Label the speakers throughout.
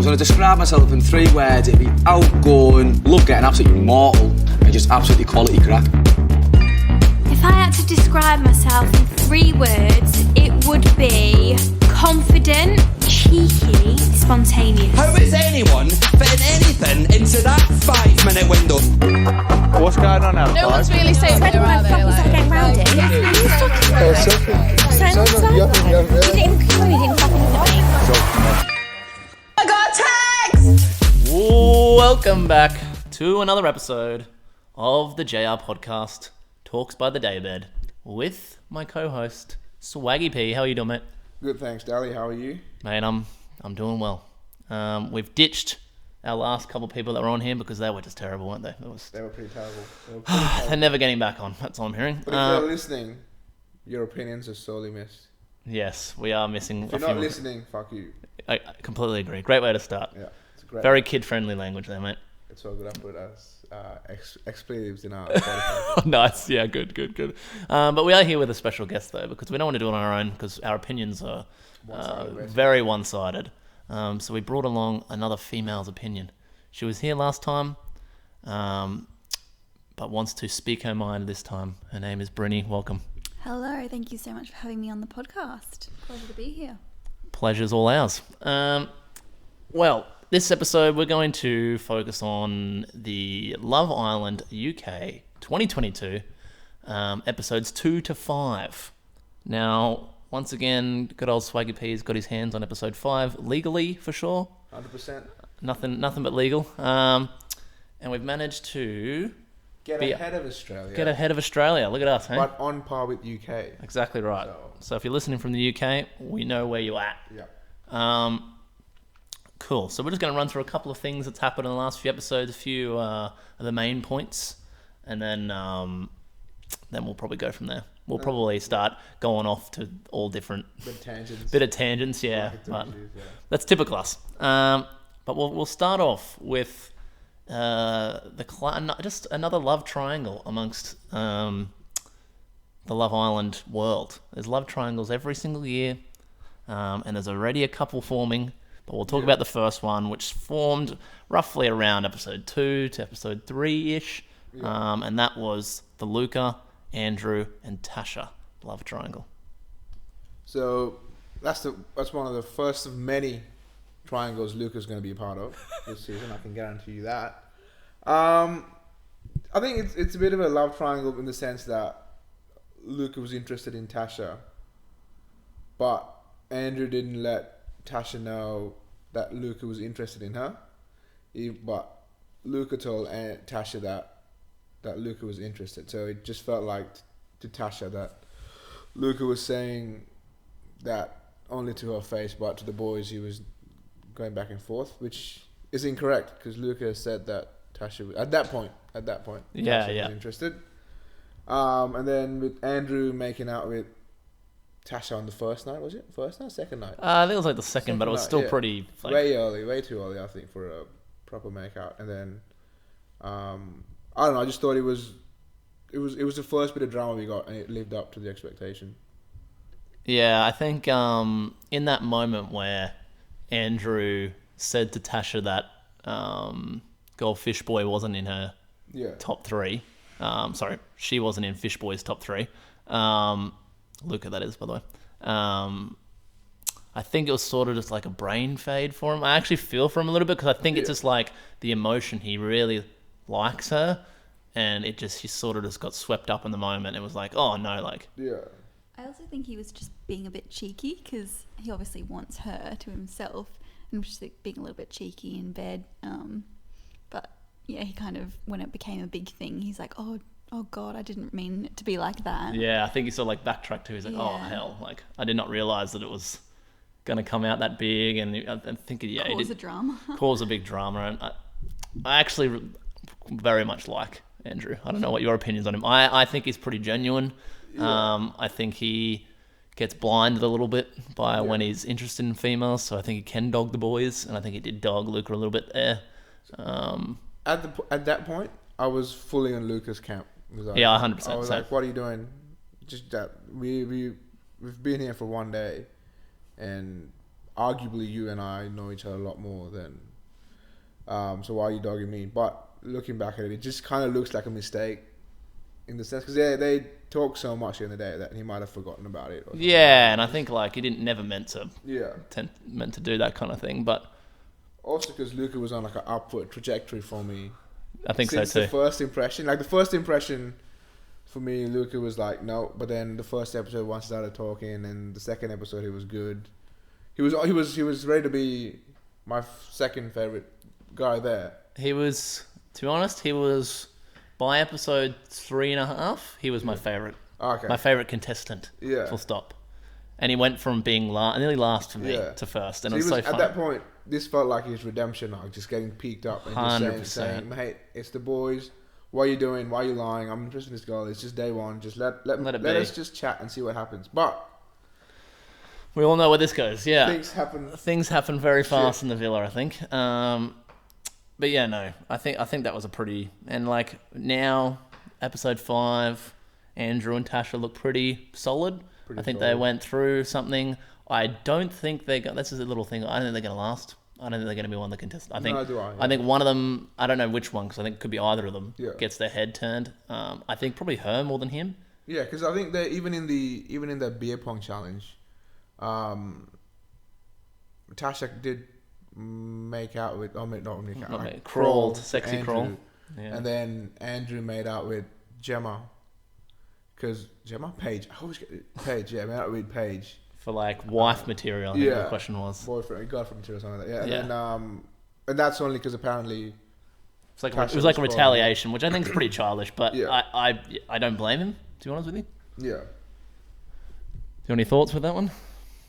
Speaker 1: going to describe myself in 3 words, it'd be outgoing, love getting absolutely mortal, and just absolutely quality crack.
Speaker 2: If I had to describe myself in 3 words, it would be confident, cheeky, spontaneous.
Speaker 3: How is anyone fitting anything into that 5-minute window?
Speaker 4: What's going on outside?
Speaker 5: No one's really saying that are they? Like,
Speaker 2: getting round it. You didn't fucking look at me.
Speaker 5: I got tags!
Speaker 6: Welcome back to another episode of the JR podcast, Talks by the Daybed, with my co-host, Swaggy P. How are you doing, mate?
Speaker 4: Good, thanks, Dally. How are you?
Speaker 6: Mate, I'm doing well. We've ditched our last couple of people that were on here because they were just terrible, weren't they?
Speaker 4: They were pretty terrible.
Speaker 6: They're never getting back on. That's all I'm hearing.
Speaker 4: But if you're listening, your opinions are sorely missed.
Speaker 6: Yes, we are missing.
Speaker 4: If you're not listening, fuck you.
Speaker 6: I completely agree. Great way to start.
Speaker 4: Yeah, it's great.
Speaker 6: Very kid-friendly language there, mate.
Speaker 4: It's all good. I put it as expletives in our.
Speaker 6: Nice. Yeah, good. But we are here with a special guest though, because we don't want to do it on our own because our opinions are very one-sided. So we brought along another female's opinion. She was here last time, but wants to speak her mind this time. Her name is Brinny. Welcome.
Speaker 7: Hello, thank you so much for having me on the podcast. Pleasure to be here.
Speaker 6: Pleasure's all ours. Well, this episode we're going to focus on the Love Island UK 2022 episodes 2 to 5. Now, once again, good old Swaggy P's got his hands on episode 5 legally for sure.
Speaker 4: 100%.
Speaker 6: Nothing but legal. And we've managed to
Speaker 4: Get ahead of Australia.
Speaker 6: Get ahead of Australia. Look at us, hey?
Speaker 4: But on par with UK.
Speaker 6: Exactly right. So if you're listening from the UK, we know where you're at.
Speaker 4: Yeah.
Speaker 6: Cool. So we're just going to run through a couple of things that's happened in the last few episodes, a few of the main points, and then we'll probably go from there. We'll probably start going off to all different bit of tangents, yeah. But that's typical us. But we'll start off with just another love triangle amongst the Love Island world. There's love triangles every single year, and there's already a couple forming. But we'll talk about the first one, which formed roughly around episode 2 to episode 3-ish. Yeah. And that was the Luca, Andrew, and Tasha love triangle.
Speaker 4: So that's one of the first of many triangles Luca's going to be a part of this season. I can guarantee you that. I think it's a bit of a love triangle in the sense that Luca was interested in Tasha, but Andrew didn't let Tasha know that Luca was interested in her. But Luca told Tasha that Luca was interested. So it just felt like to Tasha that Luca was saying that only to her face, but to the boys he was going back and forth, which is incorrect because Luca said that Tasha at that point Tasha was interested. And then with Andrew making out with Tasha on the first night, was it? First night? Second night?
Speaker 6: I think it was like the second but it was still pretty...
Speaker 4: way too early, I think, for a proper makeout. And then, I don't know, I just thought it was the first bit of drama we got and it lived up to the expectation.
Speaker 6: Yeah, I think in that moment where Andrew said to Tasha that Fish Boy wasn't in her top 3. Sorry, she wasn't in Fish Boy's top 3. Luca, that is, by the way. I think it was sort of just like a brain fade for him. I actually feel for him a little bit because I think it's just like the emotion. He really likes her, and he sort of just got swept up in the moment. It was like, oh no, like...
Speaker 4: Yeah.
Speaker 7: I also think he was just being a bit cheeky because he obviously wants her to himself and was just like being a little bit cheeky in bed. But yeah, he kind of, when it became a big thing, he's like, oh God, I didn't mean it to be like that.
Speaker 6: Yeah, I think he sort of like backtracked too. He's like, oh hell, like I did not realize that it was going to come out that big, and I think
Speaker 7: cause a drama.
Speaker 6: Cause a big drama, and I actually very much like Andrew. I don't know what your opinions on him. I think he's pretty genuine. Yeah. I think he gets blinded a little bit by when he's interested in females, so I think he can dog the boys, and I think he did dog Luca a little bit there.
Speaker 4: At that point, I was fully in Luca's camp. Like,
Speaker 6: 100%.
Speaker 4: I was like, what are you doing? Just that we've been here for one day, and arguably you and I know each other a lot more than. So why are you dogging me? But looking back at it, it just kind of looks like a mistake, in the sense because they talk so much in the day that he might have forgotten about it. Or something.
Speaker 6: Yeah, and I think like he didn't never meant to
Speaker 4: Yeah.
Speaker 6: meant to do that kind of thing, but
Speaker 4: Also because Luca was on like an upward trajectory for me.
Speaker 6: I think
Speaker 4: Since
Speaker 6: so
Speaker 4: the
Speaker 6: too.
Speaker 4: first impression, like the first impression for me, Luca was like no, but then the first episode once he started talking, and the second episode he was good. He was ready to be my second favorite guy there.
Speaker 6: He was, to be honest, he was by episode 3.5. He was my favorite.
Speaker 4: Okay.
Speaker 6: My favorite contestant.
Speaker 4: Yeah.
Speaker 6: Full stop. And he went from being nearly last for me
Speaker 4: Yeah.
Speaker 6: to first, and
Speaker 4: So
Speaker 6: it was so
Speaker 4: at
Speaker 6: fun.
Speaker 4: that point, this felt like his redemption arc, just getting peaked up and just
Speaker 6: 100%.
Speaker 4: saying, mate, it's the boys. What are you doing? Why are you lying? I'm interested in this girl. It's just day one. Just let
Speaker 6: it be.
Speaker 4: us just chat and see what happens. But
Speaker 6: We all know where this goes. Yeah.
Speaker 4: things happen.
Speaker 6: Very fast in the villa, I think. But yeah, no, I think that was a pretty, and like now, episode 5, Andrew and Tasha look pretty solid. I think they went through something. I don't think this is a little thing. I don't think they're going to last. I don't think they're going to be one of the contestants. I think,
Speaker 4: No, do I, yeah.
Speaker 6: I think one of them, I don't know which one, because I think it could be either of them,
Speaker 4: Yeah.
Speaker 6: gets their head turned. I think probably her more than him.
Speaker 4: Yeah, because I think that even in the beer pong challenge, Tasha did make out with
Speaker 6: Crawled, sexy
Speaker 4: Andrew,
Speaker 6: crawl. Yeah.
Speaker 4: and then Andrew made out with Gemma. Because Paige, I always get Paige. Yeah, made out with Paige.
Speaker 6: For like wife material, I think the question was.
Speaker 4: Boyfriend, girlfriend material, something like that. Yeah,
Speaker 6: Yeah.
Speaker 4: and then and that's only because apparently
Speaker 6: It's like
Speaker 4: Tasha
Speaker 6: it was like a
Speaker 4: was
Speaker 6: retaliation, which I think is pretty childish, but
Speaker 4: Yeah.
Speaker 6: I don't blame him, to be honest with you.
Speaker 4: yeah.
Speaker 6: Do you have any thoughts with that one?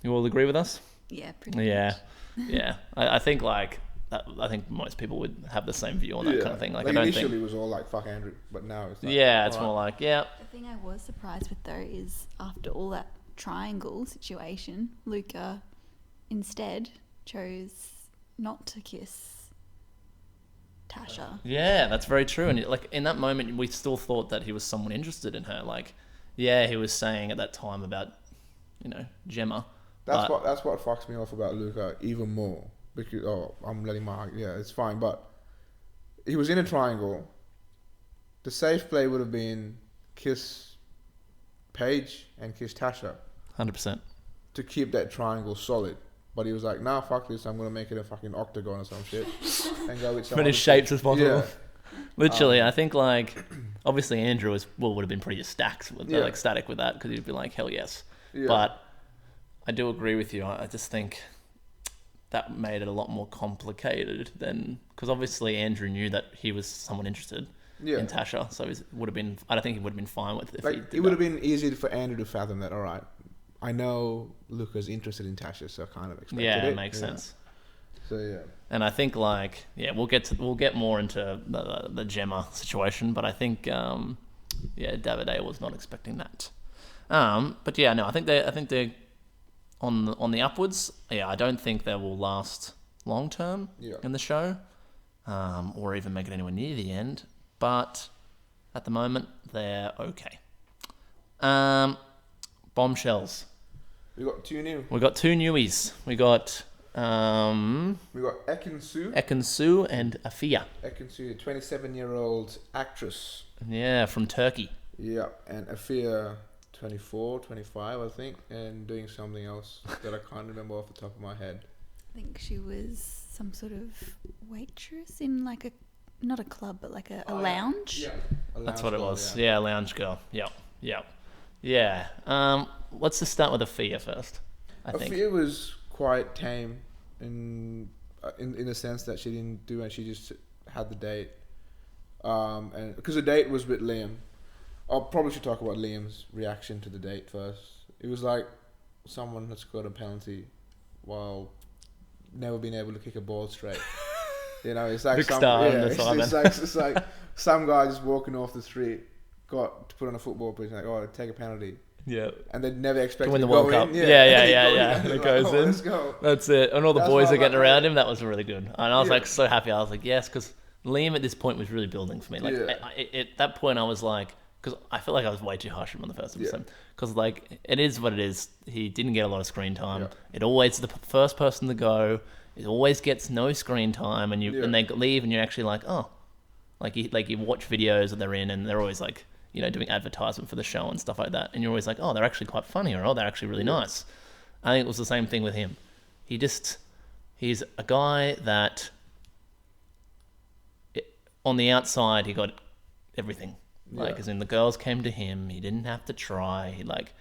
Speaker 6: You all agree with us?
Speaker 7: Yeah, pretty
Speaker 6: Yeah, yeah. I think like that, I think most people would have the same view on that kind of thing. Like I don't
Speaker 4: initially
Speaker 6: think.
Speaker 4: it was all like fuck Andrew, but now it's like,
Speaker 6: Yeah, it's
Speaker 4: alright.
Speaker 6: more like yeah.
Speaker 7: The thing I was surprised with though is after all that triangle situation, Luca instead chose not to kiss Tasha.
Speaker 6: Yeah, that's very true. And like in that moment, we still thought that he was someone interested in her. Like, yeah, he was saying at that time about, Gemma.
Speaker 4: That's
Speaker 6: but-
Speaker 4: what fucks me off about Luca even more, because I'm letting it's fine, but he was in a triangle. The safe play would have been kiss Paige and kiss Tasha
Speaker 6: 100%.
Speaker 4: to keep that triangle solid. But he was like, nah, fuck this, I'm gonna make it a fucking octagon or some shit and go with some
Speaker 6: Many
Speaker 4: other
Speaker 6: shapes
Speaker 4: shit.
Speaker 6: as possible.
Speaker 4: Yeah.
Speaker 6: Literally, I think like obviously Andrew would have been pretty stacked with
Speaker 4: Yeah.
Speaker 6: like static with that because he'd be like hell yes.
Speaker 4: Yeah.
Speaker 6: But I do agree with you. I just think that made it a lot more complicated than because obviously Andrew knew that he was someone interested
Speaker 4: Yeah.
Speaker 6: in Tasha, so it would have been. I don't think he would have been fine with it. If he
Speaker 4: Like
Speaker 6: did
Speaker 4: it would
Speaker 6: that.
Speaker 4: have been easy for Andrew to fathom that. All right, I know Luca's interested in Tasha, so I kind of expected
Speaker 6: Yeah,
Speaker 4: it.
Speaker 6: it makes sense.
Speaker 4: So yeah,
Speaker 6: And I think like we'll get more into the Gemma situation, but I think Davide was not expecting that. But yeah, no, I think they're on the upwards. Yeah, I don't think they will last long term in the show, or even make it anywhere near the end. But at the moment, they're okay. Bombshells.
Speaker 4: we got two new.
Speaker 6: We got 2 newies. We got
Speaker 4: We got Ekin-Su.
Speaker 6: Ekin-Su and Afia.
Speaker 4: Ekin-Su, 27-year-old actress.
Speaker 6: Yeah, from Turkey.
Speaker 4: Yeah, and Afia, 24, 25, I think, and doing something else that I can't remember off the top of my head.
Speaker 7: I think she was some sort of waitress in like not a club, but like a lounge.
Speaker 4: Yeah,
Speaker 6: That's what it was. Yeah, lounge girl. Yeah. Let's just start with Afia first. I think.
Speaker 4: Afia was quite tame in the sense that she didn't do it. She just had the date, and because the date was with Liam. I probably should talk about Liam's reaction to the date first. It was like someone had scored a penalty while never being able to kick a ball straight. It's like
Speaker 6: Big star on the side,
Speaker 4: it's like some guy just walking off the street got to put on a football pitch and like, take a penalty.
Speaker 6: Yeah.
Speaker 4: And they never expected
Speaker 6: win the
Speaker 4: to
Speaker 6: World
Speaker 4: go
Speaker 6: Cup.
Speaker 4: in.
Speaker 6: Yeah.
Speaker 4: And
Speaker 6: It
Speaker 4: like,
Speaker 6: goes in.
Speaker 4: Let's go.
Speaker 6: That's it. And all the
Speaker 4: That's
Speaker 6: boys
Speaker 4: why
Speaker 6: are
Speaker 4: I'm
Speaker 6: getting
Speaker 4: like,
Speaker 6: around him. That was really good. And I was
Speaker 4: Yeah.
Speaker 6: like so happy. I was like, yes, because Liam at this point was really building for me. Like
Speaker 4: Yeah.
Speaker 6: at that point, I was like, because I feel like I was way too harsh on him on the first episode. Because like it is what it is. He didn't get a lot of screen time. It always the first person to go. It always gets no screen time, and and they leave, and you're actually like, oh, like you watch videos that they're in, and they're always like, you know, doing advertisement for the show and stuff like that, and you're always like, oh, they're actually quite funny, or oh, they're actually really nice. I think it was the same thing with him. He's a guy that on the outside he got everything. Like, as in the girls came to him, he didn't have to try. He like,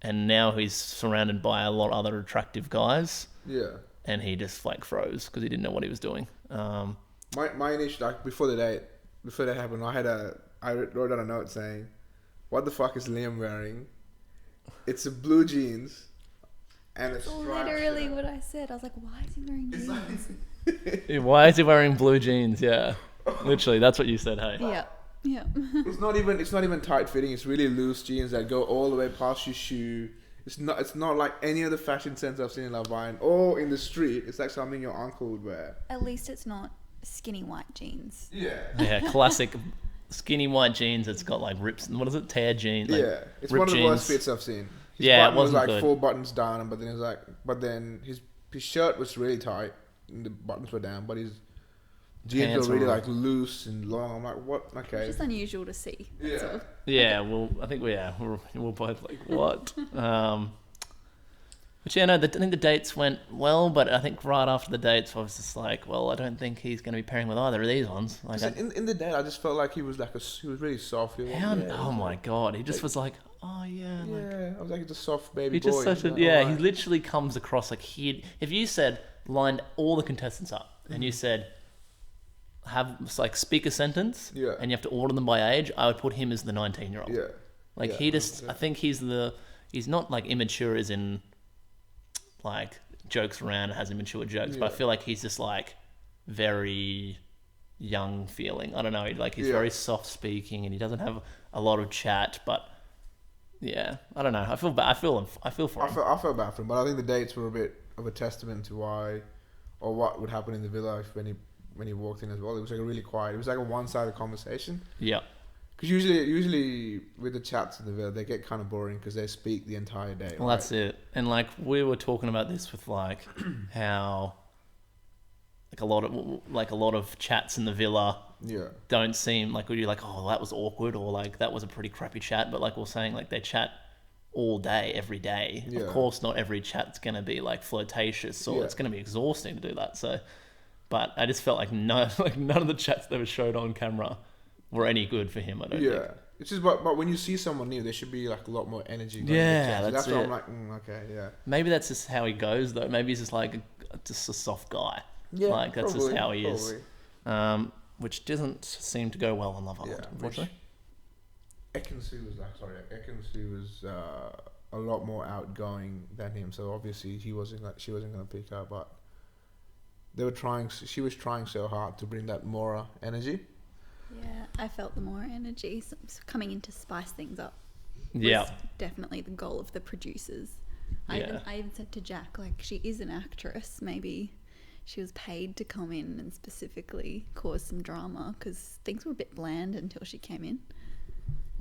Speaker 6: and now he's surrounded by a lot of other attractive guys. And he just like froze because he didn't know what he was doing.
Speaker 4: My initial, like before that happened, I wrote down a note saying, "What the fuck is Liam wearing? It's a blue jeans and a striped
Speaker 7: Literally
Speaker 4: shirt."
Speaker 7: what I said. I was like, why is he wearing jeans?
Speaker 6: Why is he wearing blue jeans? Yeah, literally, that's what you said. Hey.
Speaker 7: Yeah.
Speaker 4: It's not even tight fitting. It's really loose jeans that go all the way past your shoe. It's not like any other fashion sense I've seen in Love Island or in the street. It's like something your uncle would wear.
Speaker 7: At least it's not skinny white jeans.
Speaker 6: Yeah, classic skinny white jeans. It's got like rips. What is it? Tear jeans. Like
Speaker 4: It's one of the worst fits I've seen. His
Speaker 6: it
Speaker 4: button
Speaker 6: wasn't
Speaker 4: was like
Speaker 6: good.
Speaker 4: 4 buttons down, but then his shirt was really tight and the buttons were down, but his jeans
Speaker 6: Pants
Speaker 4: were really
Speaker 6: were-
Speaker 4: like loose and long. I'm like, what? Okay.
Speaker 7: It's just unusual to see. That's all.
Speaker 6: Yeah, well, I think we're both like, what? But yeah, no, I think the dates went well, but I think right after the dates, I was just like, well, I don't think he's going to be pairing with either of these ones. Like,
Speaker 4: in the day, I just felt like he was really soft. He was like,
Speaker 6: oh my god, he just was like, oh yeah, like,
Speaker 4: I was like, he's a soft baby
Speaker 6: he
Speaker 4: boy.
Speaker 6: just such a
Speaker 4: Like,
Speaker 6: he
Speaker 4: alright.
Speaker 6: literally comes across like if you said lined all the contestants up and you said have like speak a sentence and you have to order them by age, I would put him as the 19-year-old. Like he just, I think he's not like immature as in like jokes around and has immature jokes, but I feel like he's just like very young feeling. I don't know, like he's very soft speaking and he doesn't have a lot of chat, but yeah, I don't know. I feel bad. I feel for him.
Speaker 4: I felt bad for him, but I think the dates were a bit of a testament to why or what would happen in the villa when he walked in as well. It was like a really quiet. It was like a one-sided conversation. Yeah. Because usually with the chats in the villa, they get kind of boring because they speak the entire day.
Speaker 6: Well, that's it. And like we were talking about this with like how like a lot of chats in the villa don't seem like you're like, oh, that was awkward, or like that was a pretty crappy chat. But like we're saying, like they chat all day, every day. Of course, not every chat's gonna be like flirtatious, or it's gonna be exhausting to do that. So, but I just felt like none of the chats that were showed on camera were any good for him. I don't think.
Speaker 4: It's just, but when you see someone new, there should be like a lot more energy.
Speaker 6: That's
Speaker 4: why
Speaker 6: it.
Speaker 4: I'm like, okay,
Speaker 6: Maybe that's just how he goes, though. Maybe he's just like just a soft guy.
Speaker 4: Yeah,
Speaker 6: like that's
Speaker 4: probably,
Speaker 6: just how he is. Which doesn't seem to go well on Love Island, unfortunately.
Speaker 4: Ekansu was a lot more outgoing than him, so obviously she wasn't going to pick up. But she was trying so hard to bring that Mora energy.
Speaker 7: Yeah, I felt the more energy coming in to spice things up.
Speaker 6: Yeah,
Speaker 7: was definitely the goal of the producers. I even said to Jack, like, she is an actress. Maybe she was paid to come in and specifically cause some drama because things were a bit bland until she came in.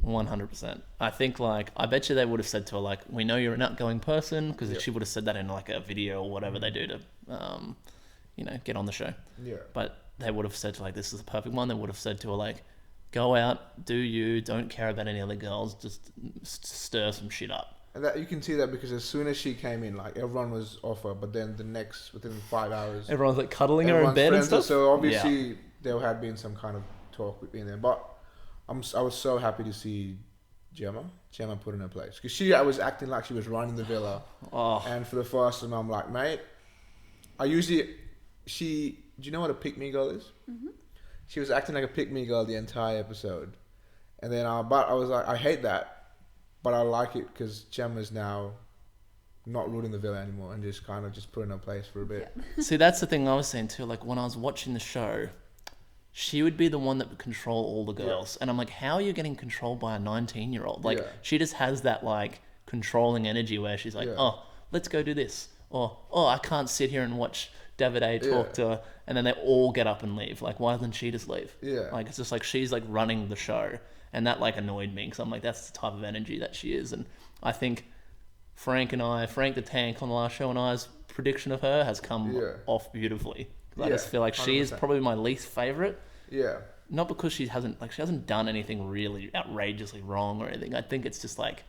Speaker 6: 100%. I think like I bet you they would have said to her like, "We know you're an outgoing person," because she would have said that in like a video or whatever they do to, get on the show. Yeah. But they would have said to her, like, "This is the perfect one." They would have said to her like, "Go out, do you, don't care about any other girls, just stir some shit up."
Speaker 4: And that you can see that because as soon as she came in, like everyone was off her, but then within 5 hours,
Speaker 6: everyone's like cuddling her in bed and stuff.
Speaker 4: So obviously there had been some kind of talk between them. But I was so happy to see Gemma put in her place because I was acting like she was running the villa. And for the first time, I'm like, mate, do you know what a pick-me girl is? Mm-hmm. She was acting like a pick-me girl the entire episode, and then but I was like, I hate that. But I like it because Gemma's now not ruling the villa anymore and just kind of just put in her place for a bit.
Speaker 6: Yeah. See, that's the thing I was saying too. Like when I was watching the show, she would be the one that would control all the girls. Yeah. And I'm like, how are you getting controlled by a 19-year-old? Like she just has that like controlling energy where she's like, oh, let's go do this. Or, oh, I can't sit here and watch Davide talk to her. And then they all get up and leave. Like, why doesn't she just leave? Yeah. Like, it's just like she's like running the show. And that like annoyed me because I'm like, that's the type of energy that she is. And I think Frank the Tank on the last show and I's prediction of her has come off beautifully. I just feel like she is
Speaker 4: 100%.
Speaker 6: probably my least favourite.
Speaker 4: Yeah.
Speaker 6: Not because she hasn't done anything really outrageously wrong or anything. I think it's just like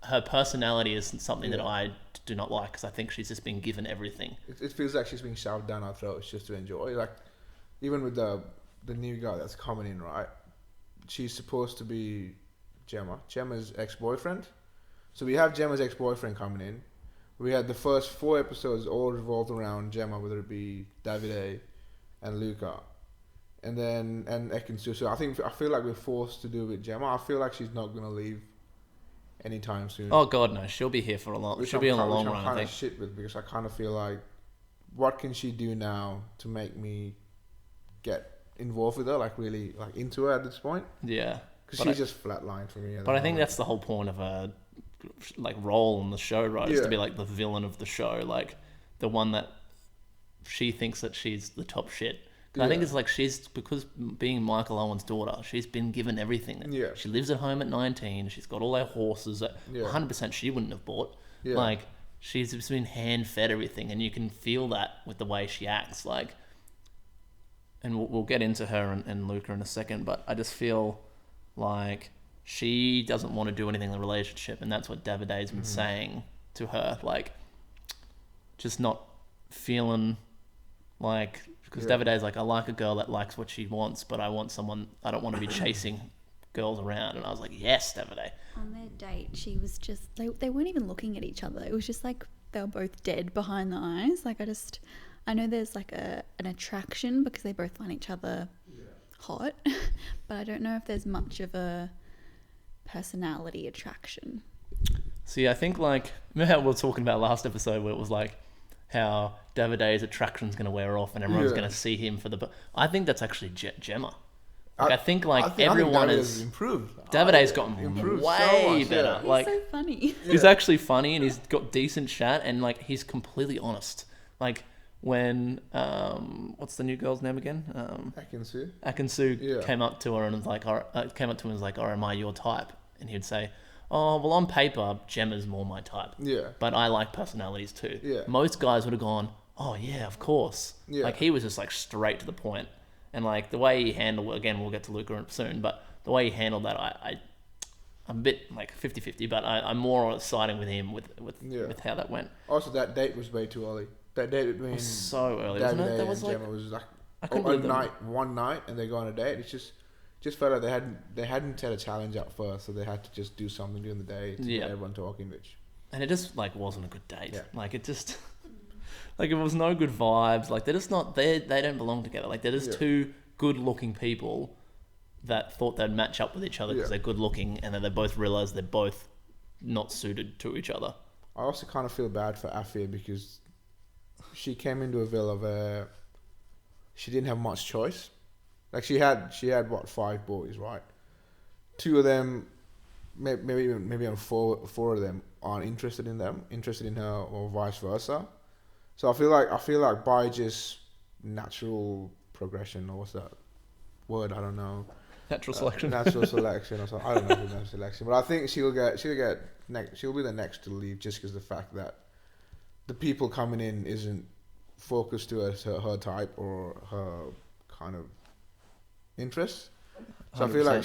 Speaker 6: her personality isn't something that I do not like because I think she's just been given everything.
Speaker 4: It feels like she's being shoved down our throats just to enjoy. Like, even with the new guy that's coming in, right? She's supposed to be Gemma's ex-boyfriend. So we have Gemma's ex-boyfriend coming in. We had the first 4 episodes all revolved around Gemma, whether it be Davide and Luca. And Ekin-Su. So I feel like we're forced to do it with Gemma. I feel like she's not going to leave anytime soon.
Speaker 6: Oh God, no! She'll be here for a long. She'll be on the long run. I think.
Speaker 4: Shit with because I kind of feel like, what can she do now to make me get involved with her, like really like into her at this point?
Speaker 6: Yeah,
Speaker 4: because she's just flatlined for me.
Speaker 6: But I think that's the whole point of her like role in the show, right? Is to be like the villain of the show, like the one that she thinks that she's the top shit. I think it's like because being Michael Owen's daughter, she's been given everything.
Speaker 4: Yeah.
Speaker 6: She lives at home at 19. She's got all her horses that 100% she wouldn't have bought.
Speaker 4: Yeah.
Speaker 6: Like, she's just been hand-fed everything, and you can feel that with the way she acts. Like, and we'll get into her and Luca in a second, but I just feel like she doesn't want to do anything in the relationship, and that's what Davide's been saying to her. Like, just not feeling like... Because Davide's like, I like a girl that likes what she wants, but I don't want to be chasing girls around. And I was like, yes, Davide.
Speaker 7: On their date, she was just, they weren't even looking at each other. It was just like they were both dead behind the eyes. Like, I know there's like an attraction because they both find each other hot, but I don't know if there's much of a personality attraction.
Speaker 6: See, I think like, remember how we were talking about last episode where it was like, how Davide's attraction's going to wear off and everyone's going to see him for the... I think that's actually Gemma. Like, I think everyone is...
Speaker 4: improved.
Speaker 6: Davide's gotten way
Speaker 4: so
Speaker 6: better.
Speaker 7: He's
Speaker 6: Like,
Speaker 7: so funny.
Speaker 6: he's actually funny and he's got decent chat and like he's completely honest. Like when... what's the new girl's name again? Ekin-Su came up to her and was like... came up to him and was like, oh, am I your type? And he'd say... Oh, well, on paper, Gemma's more my type.
Speaker 4: Yeah.
Speaker 6: But I like personalities too.
Speaker 4: Yeah.
Speaker 6: Most guys would have gone, oh, yeah, of course.
Speaker 4: Yeah.
Speaker 6: Like, he was just, like, straight to the point. And, like, the way he handled... Again, we'll get to Luca soon, but the way he handled that, I'm a bit, like, 50-50, but I'm more siding with him with how that went.
Speaker 4: Also, that date was way too early. That date between...
Speaker 6: It was so early,
Speaker 4: Davide
Speaker 6: wasn't it? That was,
Speaker 4: and
Speaker 6: like...
Speaker 4: Gemma was, like, one night, and they go on a date. It's just felt like they hadn't set a challenge up first, so they had to just do something during the day to get everyone talking, which...
Speaker 6: And it just, like, wasn't a good date.
Speaker 4: Yeah.
Speaker 6: Like, it just... Like, it was no good vibes. Like, they're just not... They don't belong together. Like, they're just two good-looking people that thought they'd match up with each other because they're good-looking, and then they both realised they're both not suited to each other.
Speaker 4: I also kind of feel bad for Afia because she came into a villa where she didn't have much choice. Like, she had what, 5 boys, right? 2 of them, maybe even four of them aren't interested in her, or vice versa. So I feel like by just natural progression, or what's that word? I don't know.
Speaker 6: Natural selection.
Speaker 4: Natural selection or something. I don't know if it's natural selection, but I think she'll be the next to leave just because the fact that the people coming in isn't focused to her type or her kind of interests. So 100%. I feel like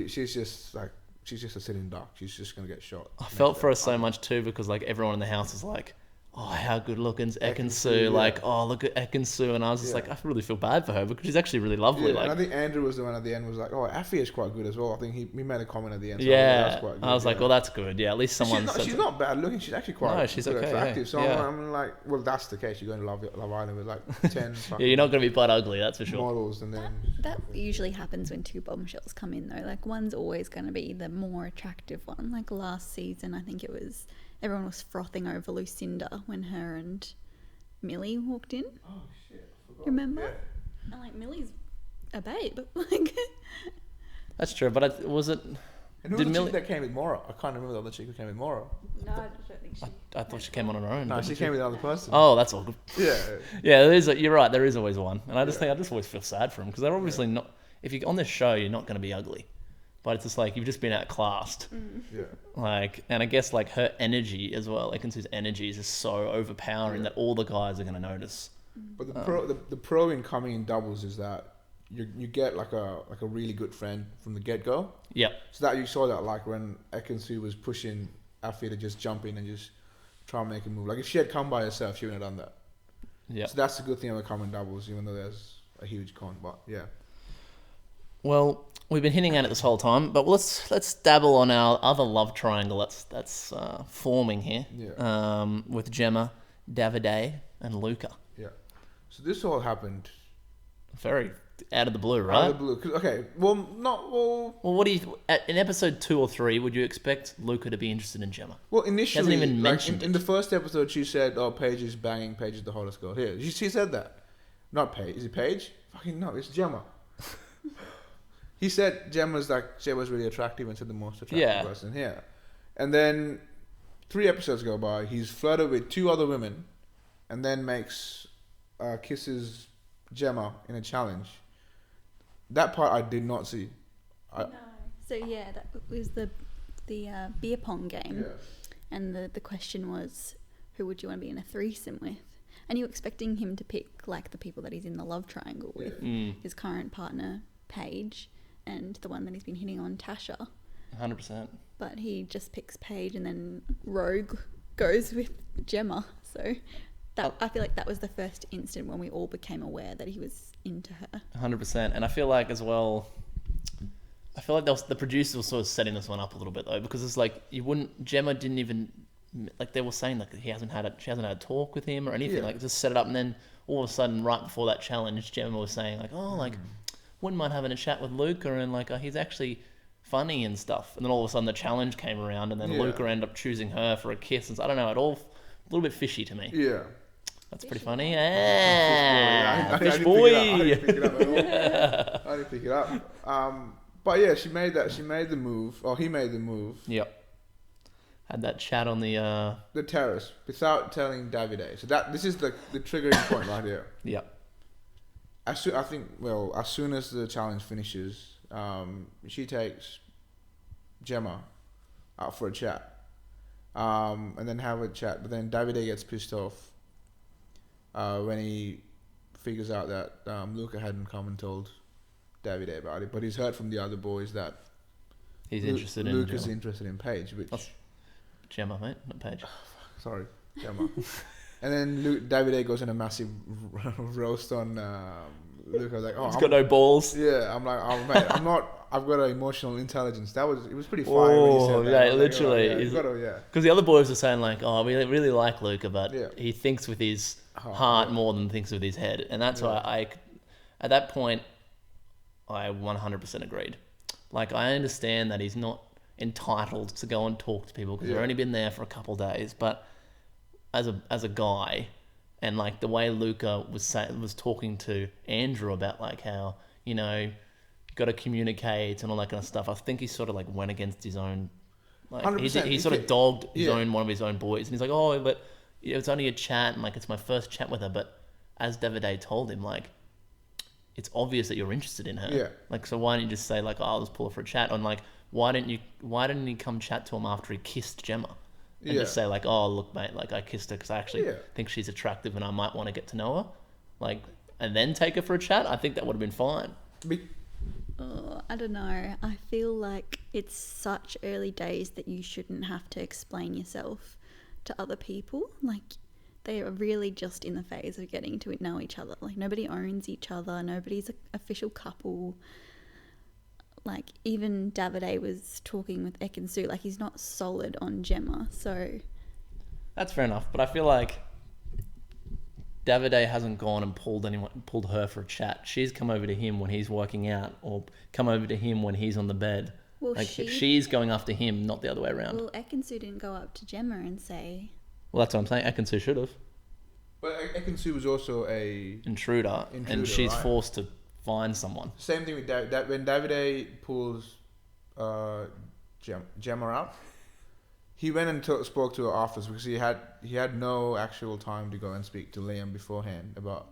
Speaker 4: she's just a sitting duck. She's just gonna get shot.
Speaker 6: I felt for her so much too because like everyone in the house is like, oh, how good looking's Ekin-Su. Like, oh, look at Ekin-Su. And I was just like, I really feel bad for her because she's actually really lovely.
Speaker 4: Yeah,
Speaker 6: like,
Speaker 4: and I think Andrew was the one at the end was like, oh, Affie is quite good as well. I think he made a comment at the end. So
Speaker 6: yeah.
Speaker 4: Quite good,
Speaker 6: I was like, well, that's good. Yeah, at least someone...
Speaker 4: She's not bad looking. She's actually quite
Speaker 6: she's
Speaker 4: good,
Speaker 6: okay,
Speaker 4: attractive.
Speaker 6: yeah.
Speaker 4: So
Speaker 6: Yeah.
Speaker 4: I'm like, well, that's the case. You're going to Love Island with like 10
Speaker 6: yeah, you're not going to be butt ugly, that's for sure.
Speaker 4: models. And then...
Speaker 7: That usually happens when 2 bombshells come in though. Like, one's always going to be the more attractive one. Like last season, I think it was... Everyone was frothing over Lucinda when her and Millie walked in.
Speaker 4: Oh, shit. I forgot.
Speaker 7: Remember?
Speaker 4: Yeah.
Speaker 7: And like, Millie's a babe. Like...
Speaker 6: That's true, but was it...
Speaker 4: And who was the chick that came with Mora? I can't remember the other chick who came with Mora.
Speaker 7: No, I don't think she...
Speaker 6: I thought she came on her own.
Speaker 4: No, she came with another person.
Speaker 6: Oh, that's all good.
Speaker 4: Yeah.
Speaker 6: Yeah, you're right, there is always one. And I just think I just always feel sad for them because they're obviously not... If you're on this show, you're not going to be ugly. but it's just like you've just been outclassed.
Speaker 4: Yeah.
Speaker 6: Like, and I guess like her energy as well, Ekansu's energy is just so overpowering that all the guys are going to notice.
Speaker 4: But the pro in coming in doubles is that you get like a really good friend from the get go.
Speaker 6: Yep.
Speaker 4: So that you saw that like when Ekansu was pushing Afi to just jump in and just try and make a move. Like if she had come by herself, she wouldn't have done that.
Speaker 6: Yeah.
Speaker 4: So that's the good thing about coming doubles, even though there's a huge con. But yeah.
Speaker 6: Well, we've been hinting at it this whole time, but let's dabble on our other love triangle that's forming here.
Speaker 4: Yeah.
Speaker 6: With Gemma, Davide, and Luca.
Speaker 4: Yeah. So this all happened
Speaker 6: Very out of the blue,
Speaker 4: out
Speaker 6: right?
Speaker 4: of the blue. 'Cause, okay. Well,
Speaker 6: Well, what do you in episode 2 or 3? Would you expect Luca to be interested in Gemma?
Speaker 4: initially,
Speaker 6: Hasn't even
Speaker 4: like
Speaker 6: mentioned
Speaker 4: in the first episode, she said, "Oh, Paige is banging. Paige is the hottest girl here." She said that. Not Paige. Is it Paige? Fucking no, it's Gemma. He said Gemma's really attractive and said the most attractive person here. And then 3 episodes go by. He's flirted with 2 other women, and then kisses Gemma in a challenge. That part I did not see.
Speaker 7: No. So yeah, that was the beer pong game, and the question was, who would you want to be in a threesome with? And you're expecting him to pick like the people that he's in the love triangle with, his current partner Paige, and the one that he's been hitting on, Tasha.
Speaker 6: 100%.
Speaker 7: But he just picks Paige, and then Rogue goes with Gemma. So that I feel like that was the first instant when we all became aware that he was into her.
Speaker 6: 100%. And I feel like as well, the producers were sort of setting this one up a little bit though, because it's like Gemma didn't even, like they were saying like she hasn't had a talk with him or anything, like just set it up, and then all of a sudden right before that challenge, Gemma was saying like, oh, like wouldn't mind having a chat with Luca, and like he's actually funny and stuff. And then all of a sudden the challenge came around, and then Luca ended up choosing her for a kiss, and I don't know, it all a little bit fishy to me.
Speaker 4: Yeah.
Speaker 6: That's pretty funny.
Speaker 4: I
Speaker 6: Fish
Speaker 4: didn't
Speaker 6: boy.
Speaker 4: pick it up at all. I didn't pick it up. But yeah, she made the move, or he made the move.
Speaker 6: Yep. Had that chat on the
Speaker 4: terrace without telling Davide. So this is the triggering point right here.
Speaker 6: Yep.
Speaker 4: I think as soon as the challenge finishes, she takes Gemma out for a chat, and then have a chat. But then Davide gets pissed off when he figures out that Luca hadn't come and told Davide about it. But he's heard from the other boys that
Speaker 6: he's interested in
Speaker 4: Luca's
Speaker 6: Gemma.
Speaker 4: interested in Paige, which
Speaker 6: Gemma, mate, not Paige.
Speaker 4: Sorry, Gemma. And then Davide goes in a massive roast on Luca. I was like, oh,
Speaker 6: He's got no balls.
Speaker 4: Yeah, I'm like, oh mate, I've got an emotional intelligence. It was pretty funny when he said that.
Speaker 6: Yeah, literally. Because the other boys were saying like, oh, we really like Luca, but he thinks with his heart more than thinks with his head, and that's why at that point, I 100% agreed. Like, I understand that he's not entitled to go and talk to people because they've only been there for a couple of days, but as a guy, and like the way Luca was talking to Andrew about like how, you know, you got to communicate and all that kind of stuff, I think he sort of like went against his own, like he sort of dogged one of his own boys, and he's like, oh, but it's only a chat, and like it's my first chat with her. But as Davide told him, like, it's obvious that you're interested in her.
Speaker 4: Yeah.
Speaker 6: Like, so why don't you just say like, oh, I'll just pull her for a chat? And like, why didn't you come chat to him after he kissed Gemma? And just say like, oh, look, mate, like I kissed her because I actually think she's attractive and I might want to get to know her. Like, and then take her for a chat. I think that would have been fine.
Speaker 7: I don't know. I feel like it's such early days that you shouldn't have to explain yourself to other people. Like, they are really just in the phase of getting to know each other. Like, nobody owns each other. Nobody's an official couple. Like, even Davide was talking with Ekansu. Like, he's not solid on Gemma. So
Speaker 6: that's fair enough. But I feel like Davide hasn't gone and pulled her for a chat. She's come over to him when he's working out, or come over to him when he's on the bed.
Speaker 7: Well,
Speaker 6: like, she's going after him, not the other way around.
Speaker 7: Well, Ekansu didn't go up to Gemma and say...
Speaker 6: Well, that's what I'm saying. Ekansu should have.
Speaker 4: But Ekansu was also a
Speaker 6: intruder, and she's forced to find someone.
Speaker 4: Same thing with when Davide pulls Gemma out, he went and spoke to her afterwards because he had no actual time to go and speak to Liam beforehand about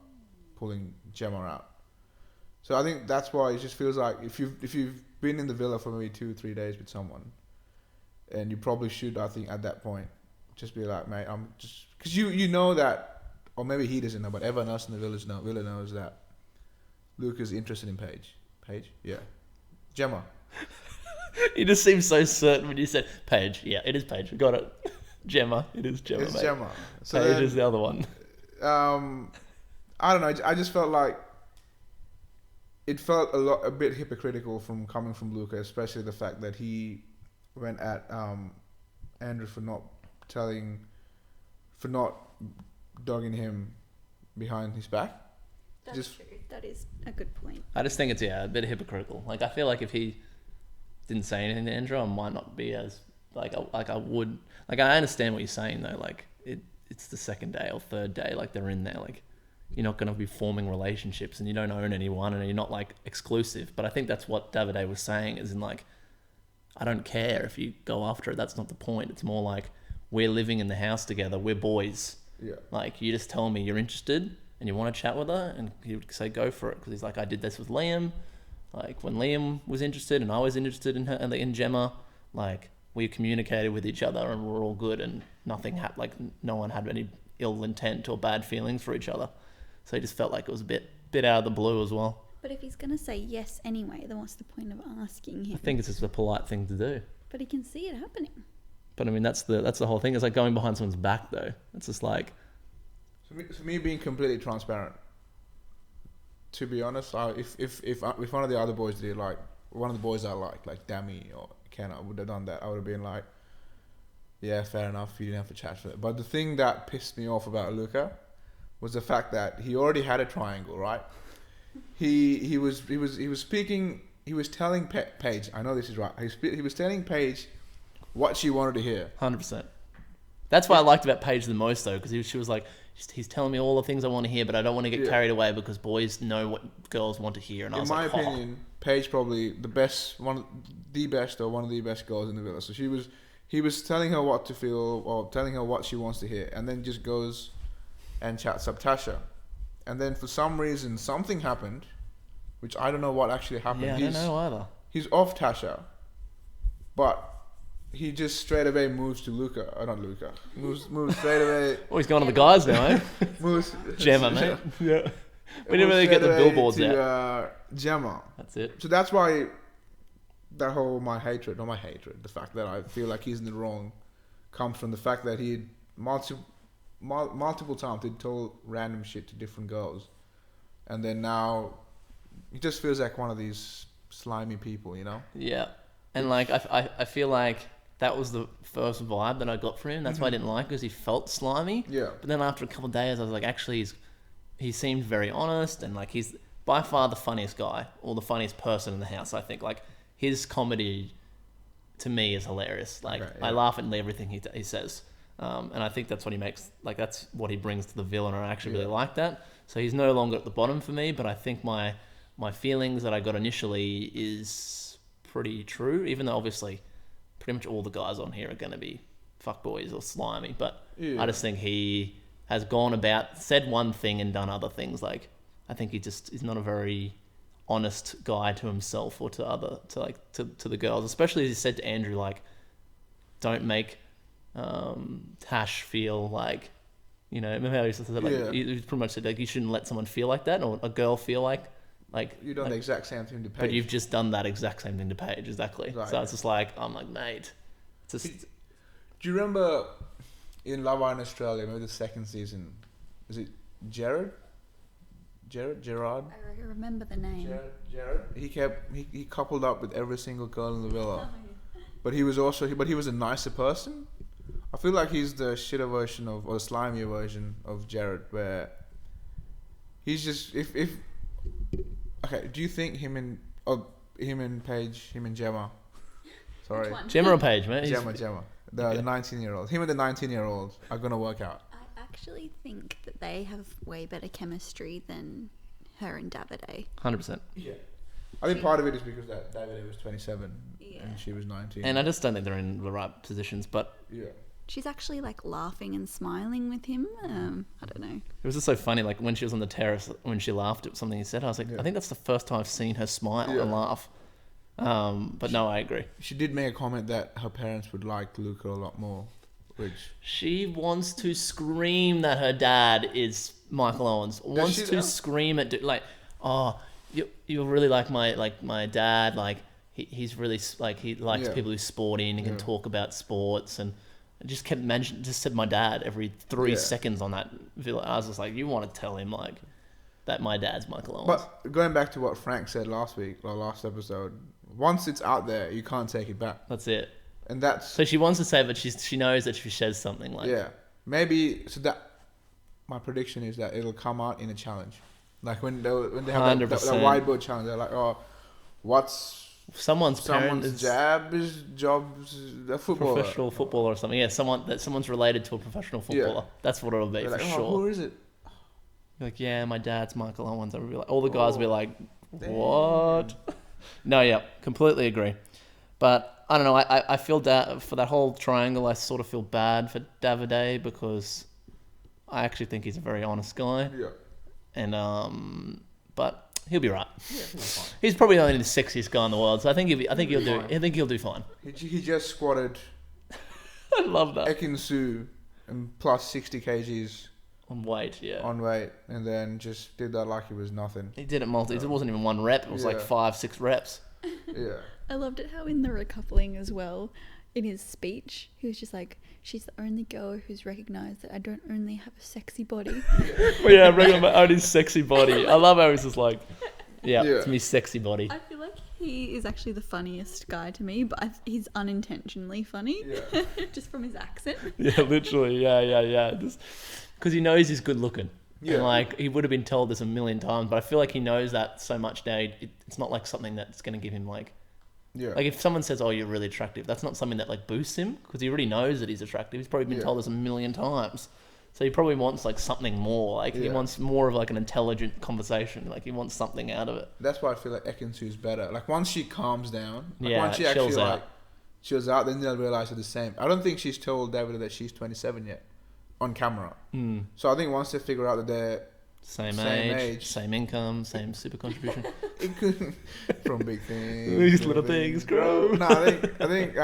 Speaker 4: pulling Gemma out. So I think that's why it just feels like if you've been in the villa for maybe 2-3 days with someone, and you probably should, I think at that point, just be like, mate, I'm just because you know that, or maybe he doesn't know, but everyone else in the villa knows that Luke is interested in Paige. Paige, yeah, Gemma.
Speaker 6: You just seemed so certain when you said Paige. Yeah, it is Paige. We got it. Gemma. It is Gemma.
Speaker 4: It's
Speaker 6: mate.
Speaker 4: Gemma. So
Speaker 6: Paige
Speaker 4: then,
Speaker 6: is the other one.
Speaker 4: I don't know. I just felt like it felt a bit hypocritical coming from Luca, especially the fact that he went at Andrew for not dogging him behind his back.
Speaker 7: That's true. That is a good point.
Speaker 6: I just think it's a bit hypocritical. Like I feel like if he didn't say anything to Andrew, I might not be as I would. Like I understand what you're saying though. Like it's the second day or third day. Like they're in there. Like you're not going to be forming relationships, and you don't own anyone, and you're not like exclusive. But I think that's what Davide was saying. Is in like, I don't care if you go after it. That's not the point. It's more like we're living in the house together. We're boys.
Speaker 4: Yeah.
Speaker 6: Like you just tell me you're interested and you want to chat with her, and he would say go for it because he's like, I did this with Liam. Like when Liam was interested and I was interested in her and in Gemma, like we communicated with each other and we're all good and nothing had like no one had any ill intent or bad feelings for each other. So he just felt like it was a bit out of the blue as well.
Speaker 7: But if he's going to say yes anyway, then what's the point of asking him?
Speaker 6: I think it's just a polite thing to do.
Speaker 7: But he can see it happening.
Speaker 6: But I mean, that's the whole thing. It's like going behind someone's back though. It's just like.
Speaker 4: For me being completely transparent. To be honest, if one of the other boys did, like one of the boys I like Dami or Kenna would have done that, I would have been like, yeah, fair enough. You didn't have to chat for it. But the thing that pissed me off about Luca was the fact that he already had a triangle, right? He was speaking. He was telling Paige. I know this is right. He was telling Paige what she wanted to hear.
Speaker 6: 100%. That's what I liked about Paige the most, though, because she was like, he's telling me all the things I want to hear, but I don't want to get carried away because boys know what girls want to hear. And I was like,
Speaker 4: in my opinion, Paige probably one of the best girls in the villa. So he was telling her what to feel or telling her what she wants to hear, and then just goes and chats up Tasha. And then for some reason, something happened, which I don't know what actually happened.
Speaker 6: Yeah, I don't know either.
Speaker 4: He's off Tasha, but he just straight away moves to Luca. Not Luca. Moves straight away.
Speaker 6: Oh, he's going to the guys now, eh?
Speaker 4: Moves
Speaker 6: Gemma, mate. Yeah. We didn't really get the billboards
Speaker 4: to, Gemma.
Speaker 6: That's it.
Speaker 4: So that's why that whole the fact that I feel like he's in the wrong comes from the fact that he multiple times he told random shit to different girls, and then now he just feels like one of these slimy people, you know?
Speaker 6: Yeah. And like I feel like that was the first vibe that I got from him. That's why I didn't like, because he felt slimy.
Speaker 4: Yeah.
Speaker 6: But then after a couple of days, I was like, actually, he seemed very honest, and like he's by far the funniest guy or the funniest person in the house. I think like his comedy to me is hilarious. Like I laugh at everything he says, and I think that's what he makes. Like that's what he brings to the villain, and I actually really like that. So he's no longer at the bottom for me, but I think my feelings that I got initially is pretty true, even though obviously pretty much all the guys on here are going to be fuckboys or slimy, but I just think he has gone about, said one thing and done other things. Like I think he's not a very honest guy to himself or to the girls, especially as he said to Andrew, like, don't make Tash feel like, you know, remember how he said, like, he pretty much said like you shouldn't let someone feel like that, or a girl feel like
Speaker 4: you've done the exact same thing to Paige.
Speaker 6: But you've just done that exact same thing to Paige, exactly.
Speaker 4: Right.
Speaker 6: So it's just like, I'm like, mate, it's just.
Speaker 4: Do you remember in Love Island Australia, maybe the second season, is it Gerard?
Speaker 7: I remember the name.
Speaker 4: Gerard. He coupled up with every single girl in the villa, but he was a nicer person. I feel like he's the shitter version or the slimier version of Gerard, where he's just okay. Do you think him and Paige, him and Gemma? Sorry,
Speaker 6: Gemma or Paige, mate?
Speaker 4: Gemma. The 19-year-old. Him and the 19-year-old are gonna work out.
Speaker 7: I actually think that they have way better chemistry than her and Davide.
Speaker 6: 100%.
Speaker 4: Yeah. I think part of it is because Davide was 27 and she was 19.
Speaker 6: And I just don't think they're in the right positions. But
Speaker 7: she's actually like laughing and smiling with him. I don't know.
Speaker 6: It was just so funny, like when she was on the terrace, when she laughed at something he said, I was like, I think that's the first time I've seen her smile and laugh. But no, I agree.
Speaker 4: She did make a comment that her parents would like Luca a lot more, which
Speaker 6: she wants to scream that her dad is Michael Owens. Wants to scream at like, oh, you really like my dad. Like he's really like he likes people who's sporty and can talk about sports. And I just kept mentioning, just said my dad every 3 seconds on that video. I was just like, you want to tell him like that my dad's Michael Owens.
Speaker 4: But going back to what Frank said last week or last episode, once it's out there, you can't take it back.
Speaker 6: That's it.
Speaker 4: And that's
Speaker 6: so she wants to say, but she knows that if she says something like
Speaker 4: maybe so that my prediction is that it'll come out in a challenge, like when they have the whiteboard challenge. They're like, oh, what's someone's job is a footballer,
Speaker 6: professional footballer or something. Yeah, someone's related to a professional footballer. That's what it'll be. They're for
Speaker 4: like,
Speaker 6: sure.
Speaker 4: Who is it?
Speaker 6: You're like, yeah, my dad's Michael Owens. I'll be like, all the guys will be like, what? No, yeah, completely agree. But I don't know. I feel that for that whole triangle, I sort of feel bad for Davide because I actually think he's a very honest guy.
Speaker 4: Yeah.
Speaker 6: And but he'll be right.
Speaker 4: Yeah, he'll be fine.
Speaker 6: He's probably only the sexiest guy in the world, so I think he'll do fine.
Speaker 4: He just squatted.
Speaker 6: I love that.
Speaker 4: Ekin-Su and plus 60 kgs.
Speaker 6: On weight,
Speaker 4: and then just did that like it was nothing.
Speaker 6: He did it It wasn't even 1 rep. It was like 5-6 reps.
Speaker 4: Yeah.
Speaker 7: I loved it how in the recoupling as well, in his speech, he was just like, she's the only girl who's recognised that I don't only have a sexy body.
Speaker 6: Well, yeah, recognize my own sexy body. I love how he's just like, it's me sexy body.
Speaker 7: I feel like he is actually the funniest guy to me, but he's unintentionally funny, just from his accent.
Speaker 6: Yeah, literally, yeah. Just because he knows he's good looking. Yeah. And like he would have been told this a million times, but I feel like he knows that so much now. It's not like something that's going to give him like. Yeah. Like if someone says, "Oh, you're really attractive," that's not something that like boosts him because he already knows that he's attractive. He's probably been told this a million times, so he probably wants like something more. Like he wants more of like an intelligent conversation. Like he wants something out of it.
Speaker 4: That's why I feel like Ekin-Su is better. Like once she calms down, once she
Speaker 6: chills
Speaker 4: actually
Speaker 6: out.
Speaker 4: chills out, then they'll realize they're the same. I don't think she's told David that she's 27 yet on camera. So I think once they figure out that they're
Speaker 6: same age, same income, same super contribution.
Speaker 4: From big things.
Speaker 6: These little things grow.
Speaker 4: No, I think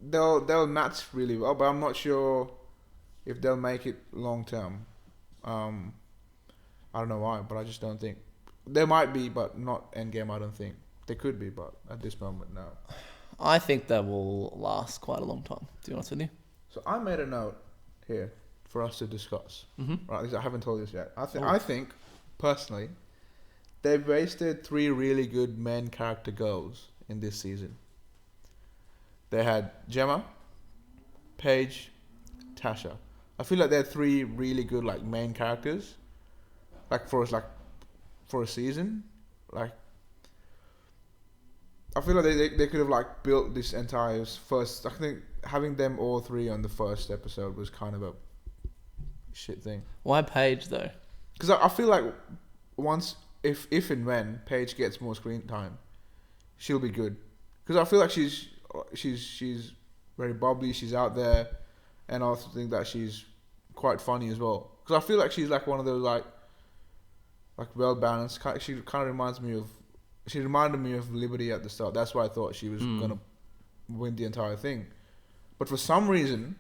Speaker 4: they'll match really well, but I'm not sure if they'll make it long term. I don't know why, but I just don't think. There might be, but not endgame, I don't think. They could be, but at this moment, no.
Speaker 6: I think that will last quite a long time, to be honest with you.
Speaker 4: So I made a note here for us to discuss. Right, I haven't told you this yet. I think, personally, they've wasted 3 really good main character girls in this season. They had Gemma, Paige, Tasha. I feel like they're 3 really good like main characters. For a season. Like I feel like they could have like built this entire first. I think having them all 3 on the first episode was kind of a shit thing.
Speaker 6: Why Paige though?
Speaker 4: Because I feel like once if and when Paige gets more screen time, she'll be good. Because I feel like she's very bubbly. She's out there, and I also think that she's quite funny as well. Because I feel like she's like one of those like well balanced. She kind of reminds me of. She reminded me of Liberty at the start. That's why I thought she was gonna win the entire thing. But for some reason,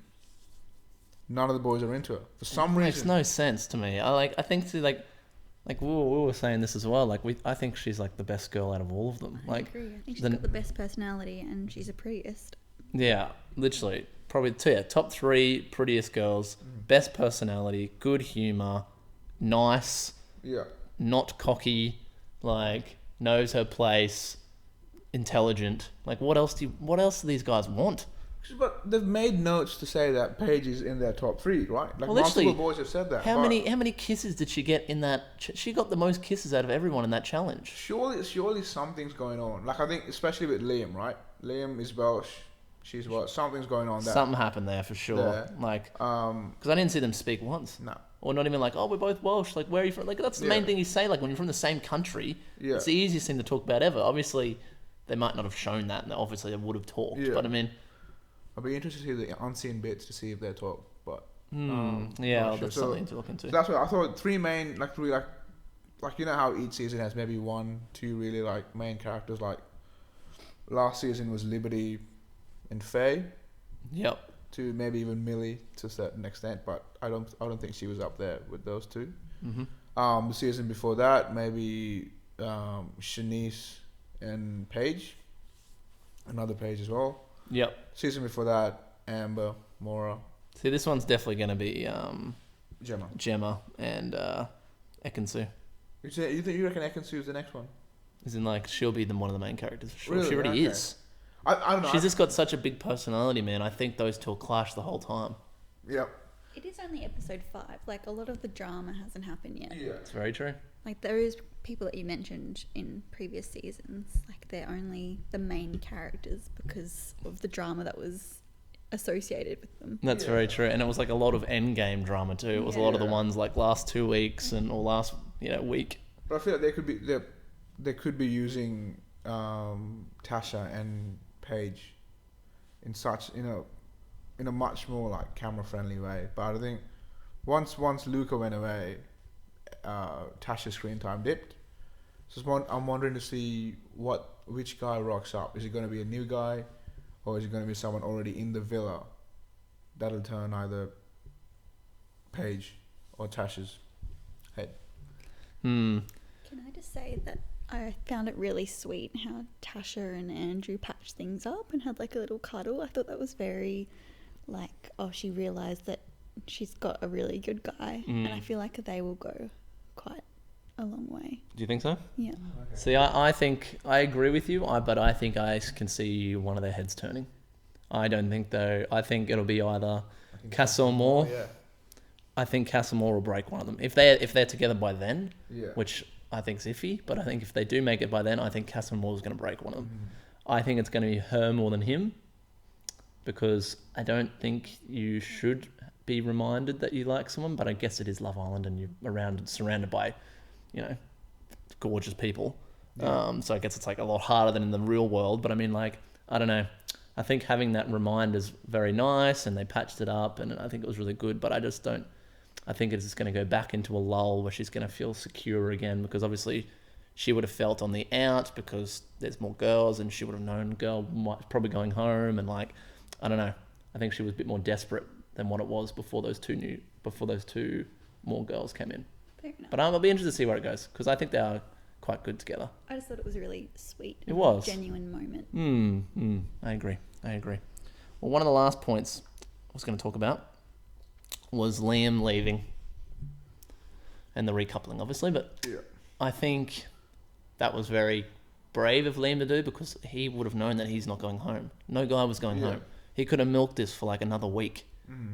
Speaker 4: none of the boys are into her. For some reason,
Speaker 6: it makes no sense to me. I think like we were saying this as well. Like I think she's like the best girl out of all of them.
Speaker 7: I agree. I think she's got the best personality, and she's the prettiest.
Speaker 6: Yeah, literally, probably top 3 prettiest girls, best personality, good humor, nice.
Speaker 4: Yeah.
Speaker 6: Not cocky, like knows her place, intelligent. Like what else do these guys want?
Speaker 4: But they've made notes to say that Paige is in their top 3, right? Like multiple boys have said that.
Speaker 6: How many kisses did she get in that? She got the most kisses out of everyone in that challenge.
Speaker 4: Surely something's going on. Like I think, especially with Liam, right? Liam is Welsh. She's what? Something's going on there.
Speaker 6: Something happened there for sure. There. Like, because I didn't see them speak once.
Speaker 4: No.
Speaker 6: Or not even like, oh, we're both Welsh. Like, where are you from? Like, that's the main thing you say. Like, when you're from the same country, it's the easiest thing to talk about ever. Obviously, they might not have shown that, and obviously they would have talked. Yeah. But I mean,
Speaker 4: I'll be interested to see the unseen bits to see if they talk. But
Speaker 6: Yeah,
Speaker 4: not
Speaker 6: well,
Speaker 4: sure.
Speaker 6: that's something to look into.
Speaker 4: So that's what I thought. 3 main, like really, like you know how each season has maybe 1, 2 really like main characters. Like last season was Liberty and Faye,
Speaker 6: Yep.
Speaker 4: to maybe even Millie to a certain extent, but I don't think she was up there with those 2. The season before that, maybe Shanice and Paige, another Paige as well.
Speaker 6: Yep.
Speaker 4: Season before that, Amber, Maura,
Speaker 6: See, this one's definitely going to be
Speaker 4: Gemma.
Speaker 6: and Ekansu.
Speaker 4: You reckon Ekansu is the next one?
Speaker 6: As in, like, she'll be one of the main characters for sure.
Speaker 4: Really?
Speaker 6: She already
Speaker 4: Okay.
Speaker 6: is.
Speaker 4: I don't know.
Speaker 6: She's just got such a big personality, man. I think those two will clash the whole time.
Speaker 4: Yep.
Speaker 7: It is only episode 5. Like, a lot of the drama hasn't happened yet.
Speaker 4: Yeah.
Speaker 6: It's very true.
Speaker 7: Like, those people that you mentioned in previous seasons, like, they're only the main characters because of the drama that was associated with them.
Speaker 6: That's very true. And it was like a lot of endgame drama too. It was a lot of the
Speaker 4: Yeah.
Speaker 6: ones like last 2 weeks or last week.
Speaker 4: But I feel like they could be using Tasha and Paige in such in a much more like camera friendly way. But I think once Luca went away, Tasha's screen time dipped. So I'm wondering to see which guy rocks up. Is it going to be a new guy, or is it going to be someone already in the villa that'll turn either Paige or Tasha's head?
Speaker 7: Can I just say that I found it really sweet how Tasha and Andrew patched things up and had like a little cuddle. I thought that was very like, oh, she realised that she's got a really good guy. And I feel like they will go quite a long way.
Speaker 6: Do you think so?
Speaker 7: Yeah.
Speaker 6: See, I think I agree with you, but I think I can see one of their heads turning. I don't think though. I think it'll be either Cass or Moore.
Speaker 4: Yeah.
Speaker 6: I think Cass or Moore will break one of them if they're together by then.
Speaker 4: Yeah.
Speaker 6: Which I think's iffy, but I think if they do make it by then, I think Cass and Moore is going to break one of them. I think it's going to be her more than him, because I don't think you should be reminded that you like someone, but I guess it is Love Island and you're surrounded by, gorgeous people.
Speaker 4: Yeah.
Speaker 6: So I guess it's like a lot harder than in the real world, but I mean, like, I don't know. I think having that reminder is very nice, and they patched it up, and I think it was really good, but I think it's just going to go back into a lull where she's going to feel secure again, because obviously she would have felt on the out because there's more girls, and she would have known girl probably going home, and like, I don't know. I think she was a bit more desperate than what it was before those two more girls came in.
Speaker 7: Fair enough.
Speaker 6: But I'll be interested to see where it goes, because I think they are quite good together.
Speaker 7: I just thought it was a really sweet,
Speaker 6: It was.
Speaker 7: genuine moment.
Speaker 6: I agree. Well, one of the last points I was going to talk about was Liam leaving and the recoupling, obviously, but
Speaker 4: Yeah.
Speaker 6: I think that was very brave of Liam to do, because he would have known that he's not going home. No guy was going home. He could have milked this for like another week.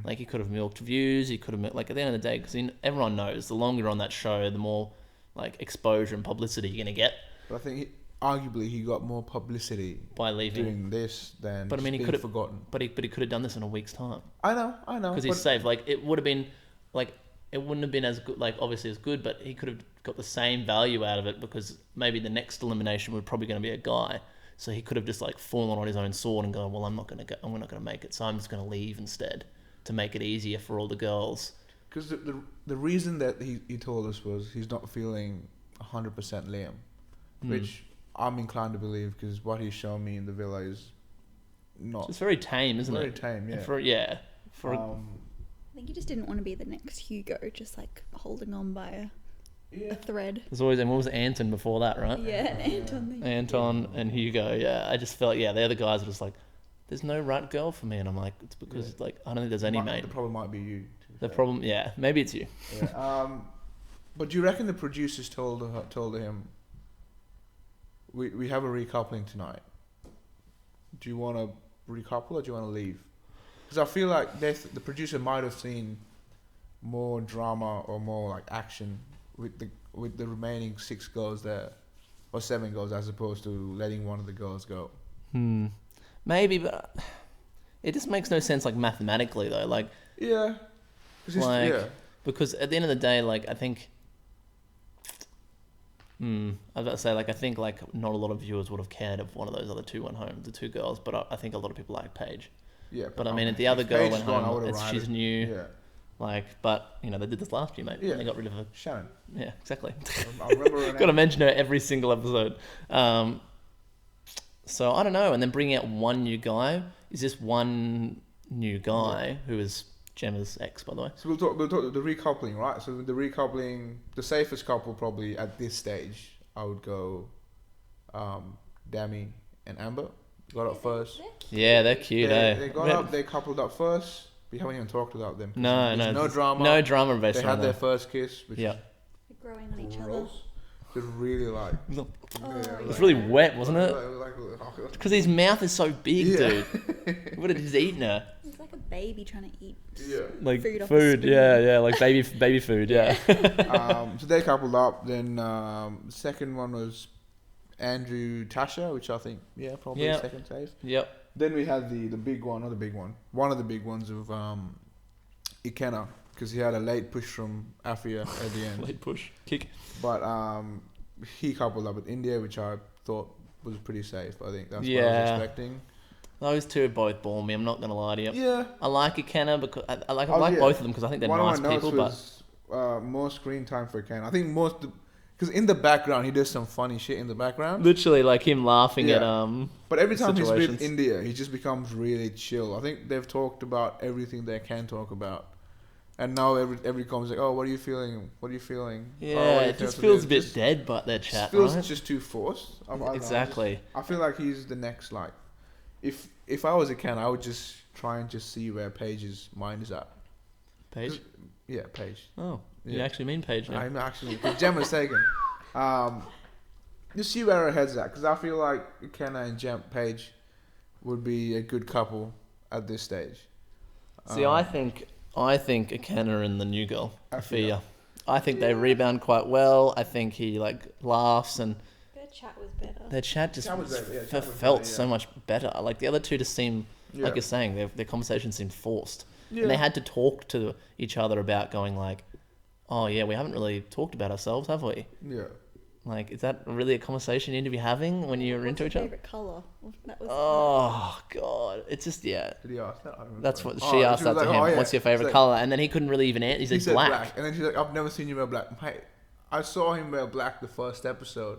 Speaker 6: Like, he could have milked views. He could have milked, like, at the end of the day, because everyone knows the longer you're on that show, the more like exposure and publicity you're going to get
Speaker 4: But I think arguably he got more publicity
Speaker 6: by leaving.
Speaker 4: doing this than
Speaker 6: But I mean, he
Speaker 4: being
Speaker 6: could have
Speaker 4: forgotten.
Speaker 6: But he could have done this in a week's time.
Speaker 4: I know.
Speaker 6: Because he's safe. Like, it would have been, like, it wouldn't have been as good, like, obviously as good, but he could have got the same value out of it, because maybe the next elimination was probably going to be a guy. So he could have just like fallen on his own sword and gone, well, I'm not going to make it, so I'm just going to leave instead to make it easier for all the girls.
Speaker 4: Because the reason that he told us was he's not feeling 100% Liam, which I'm inclined to believe, because what he's shown me in the villa is not
Speaker 6: It's very tame, isn't
Speaker 4: very
Speaker 6: it?
Speaker 4: tame. Yeah.
Speaker 6: For
Speaker 7: I think he just didn't want to be the next Hugo, just like holding on by a thread.
Speaker 6: there's always, and what was it, Anton before that, right?
Speaker 7: Yeah, and Anton.
Speaker 6: Anton and Hugo, yeah. I just felt, the other guys were just like, there's no right girl for me, and I'm like, it's because like I don't think there's any mate.
Speaker 4: The problem might be you.
Speaker 6: The problem, maybe it's you.
Speaker 4: Yeah. But do you reckon the producers told him, we have a recoupling tonight? Do you want to recouple or do you want to leave? Because I feel like the producer might have seen more drama or more like action with the remaining 6 girls there, or 7 girls, as opposed to letting one of the girls go.
Speaker 6: Maybe, but it just makes no sense, like, mathematically though. Like,
Speaker 4: Yeah.
Speaker 6: because at the end of the day, like, I think, I was about to say, like, I think like not a lot of viewers would have cared if one of those other 2 went home, the 2 girls, but I think a lot of people like Paige.
Speaker 4: Yeah,
Speaker 6: But I mean, the other
Speaker 4: if
Speaker 6: girl
Speaker 4: Paige
Speaker 6: went
Speaker 4: is gone, I
Speaker 6: home.
Speaker 4: would've
Speaker 6: She's
Speaker 4: ridden.
Speaker 6: new.
Speaker 4: Yeah,
Speaker 6: Like, but you know, they did this last year, mate.
Speaker 4: Yeah.
Speaker 6: They got rid of her.
Speaker 4: Shannon.
Speaker 6: Yeah, exactly.
Speaker 4: I remember her
Speaker 6: Got to
Speaker 4: name.
Speaker 6: mention her every single episode. So I don't know, and then bringing out one new guy. Is this one new guy who is Gemma's ex, by the way?
Speaker 4: So we'll talk the recoupling, right? So the recoupling, the safest couple probably at this stage, I would go, Dami and Amber got up first.
Speaker 6: Yeah, they're cute, eh?
Speaker 4: They got up. They coupled up first. We haven't even talked about them. 'Cause
Speaker 6: No,
Speaker 4: there's no
Speaker 6: there's
Speaker 4: drama.
Speaker 6: No drama based
Speaker 4: They
Speaker 6: on
Speaker 4: had their
Speaker 6: that.
Speaker 4: first kiss, which
Speaker 6: Yeah.
Speaker 7: They're growing on
Speaker 4: is
Speaker 7: each other.
Speaker 4: gross. Just really like.
Speaker 7: Oh,
Speaker 6: It was really wet, wasn't it?
Speaker 4: Like,
Speaker 6: Because his mouth is so big,
Speaker 4: Yeah.
Speaker 6: dude. What did he eating her?
Speaker 7: It's like a baby trying to eat.
Speaker 4: yeah.
Speaker 6: Like
Speaker 7: Food off
Speaker 6: food,
Speaker 7: the spoon.
Speaker 6: yeah, like baby food, yeah.
Speaker 4: So they coupled up. Then the second one was Andrew Tasha, which I think probably
Speaker 6: Yeah.
Speaker 4: second safe.
Speaker 6: Yep.
Speaker 4: Then we had the big one, not the big one, one of the big ones of Ikenna, because he had a late push from Afia at the end.
Speaker 6: Late push, kick.
Speaker 4: But he coupled up with India, which I thought was pretty safe. I think that's what I
Speaker 6: Yeah.
Speaker 4: was expecting.
Speaker 6: Those two both bore me. I'm not gonna lie to you.
Speaker 4: Yeah.
Speaker 6: I like Ikenna because I like
Speaker 4: Oh, yeah.
Speaker 6: both of them because I think they're
Speaker 4: One
Speaker 6: nice
Speaker 4: of my notes
Speaker 6: people. But
Speaker 4: was more screen time for Ikenna. I think because in the background he does some funny shit in the background.
Speaker 6: literally, like him laughing at
Speaker 4: Yeah. But every time he's
Speaker 6: situations.
Speaker 4: with India, he just becomes really chill. I think they've talked about everything they can talk about. And now every comes like, oh, what are you feeling? What are you feeling?
Speaker 6: Yeah,
Speaker 4: Oh, what do you
Speaker 6: it just
Speaker 4: feel?"
Speaker 6: feels a bit
Speaker 4: Just
Speaker 6: dead, but their chat,
Speaker 4: feels
Speaker 6: right?
Speaker 4: just too forced. I don't know,
Speaker 6: Exactly.
Speaker 4: I feel like he's the next like, if I was a Ken, I would just try and just see where Paige's mind is at.
Speaker 6: Paige?
Speaker 4: Yeah, Paige.
Speaker 6: Oh, you
Speaker 4: Yeah.
Speaker 6: actually mean Paige now?
Speaker 4: I'm actually because Gemma's taken. Just see where her head's at, because I feel like Kenna and Paige would be a good couple at this stage.
Speaker 6: See, I think Ikenna and the new girl,
Speaker 4: Afia.
Speaker 6: Afia. I think they rebound quite well. I think he like laughs and
Speaker 7: Their chat was better.
Speaker 6: their chat just
Speaker 4: Chat was better, yeah,
Speaker 6: f-
Speaker 4: chat was
Speaker 6: felt
Speaker 4: better,
Speaker 6: so
Speaker 4: yeah.
Speaker 6: much better. Like the other two just seem,
Speaker 4: Yeah.
Speaker 6: like you're saying, their conversation seemed forced.
Speaker 4: Yeah.
Speaker 6: And they had to talk to each other about going like, oh yeah, we haven't really talked about ourselves, have we?
Speaker 4: Yeah.
Speaker 6: Like, is that really a conversation you need to be having when you're into each other?
Speaker 7: Favorite color? That was.
Speaker 6: Oh god, it's just
Speaker 4: Did he ask that? I don't remember.
Speaker 6: That's what
Speaker 4: Oh,
Speaker 6: she asked
Speaker 4: was
Speaker 6: that to
Speaker 4: like,
Speaker 6: him.
Speaker 4: oh, yeah.
Speaker 6: What's your favorite
Speaker 4: She's like-
Speaker 6: color? And then he couldn't really even answer. He
Speaker 4: He
Speaker 6: said black.
Speaker 4: And then she's like, I've never seen you wear black. Mate, I saw him wear black the first episode.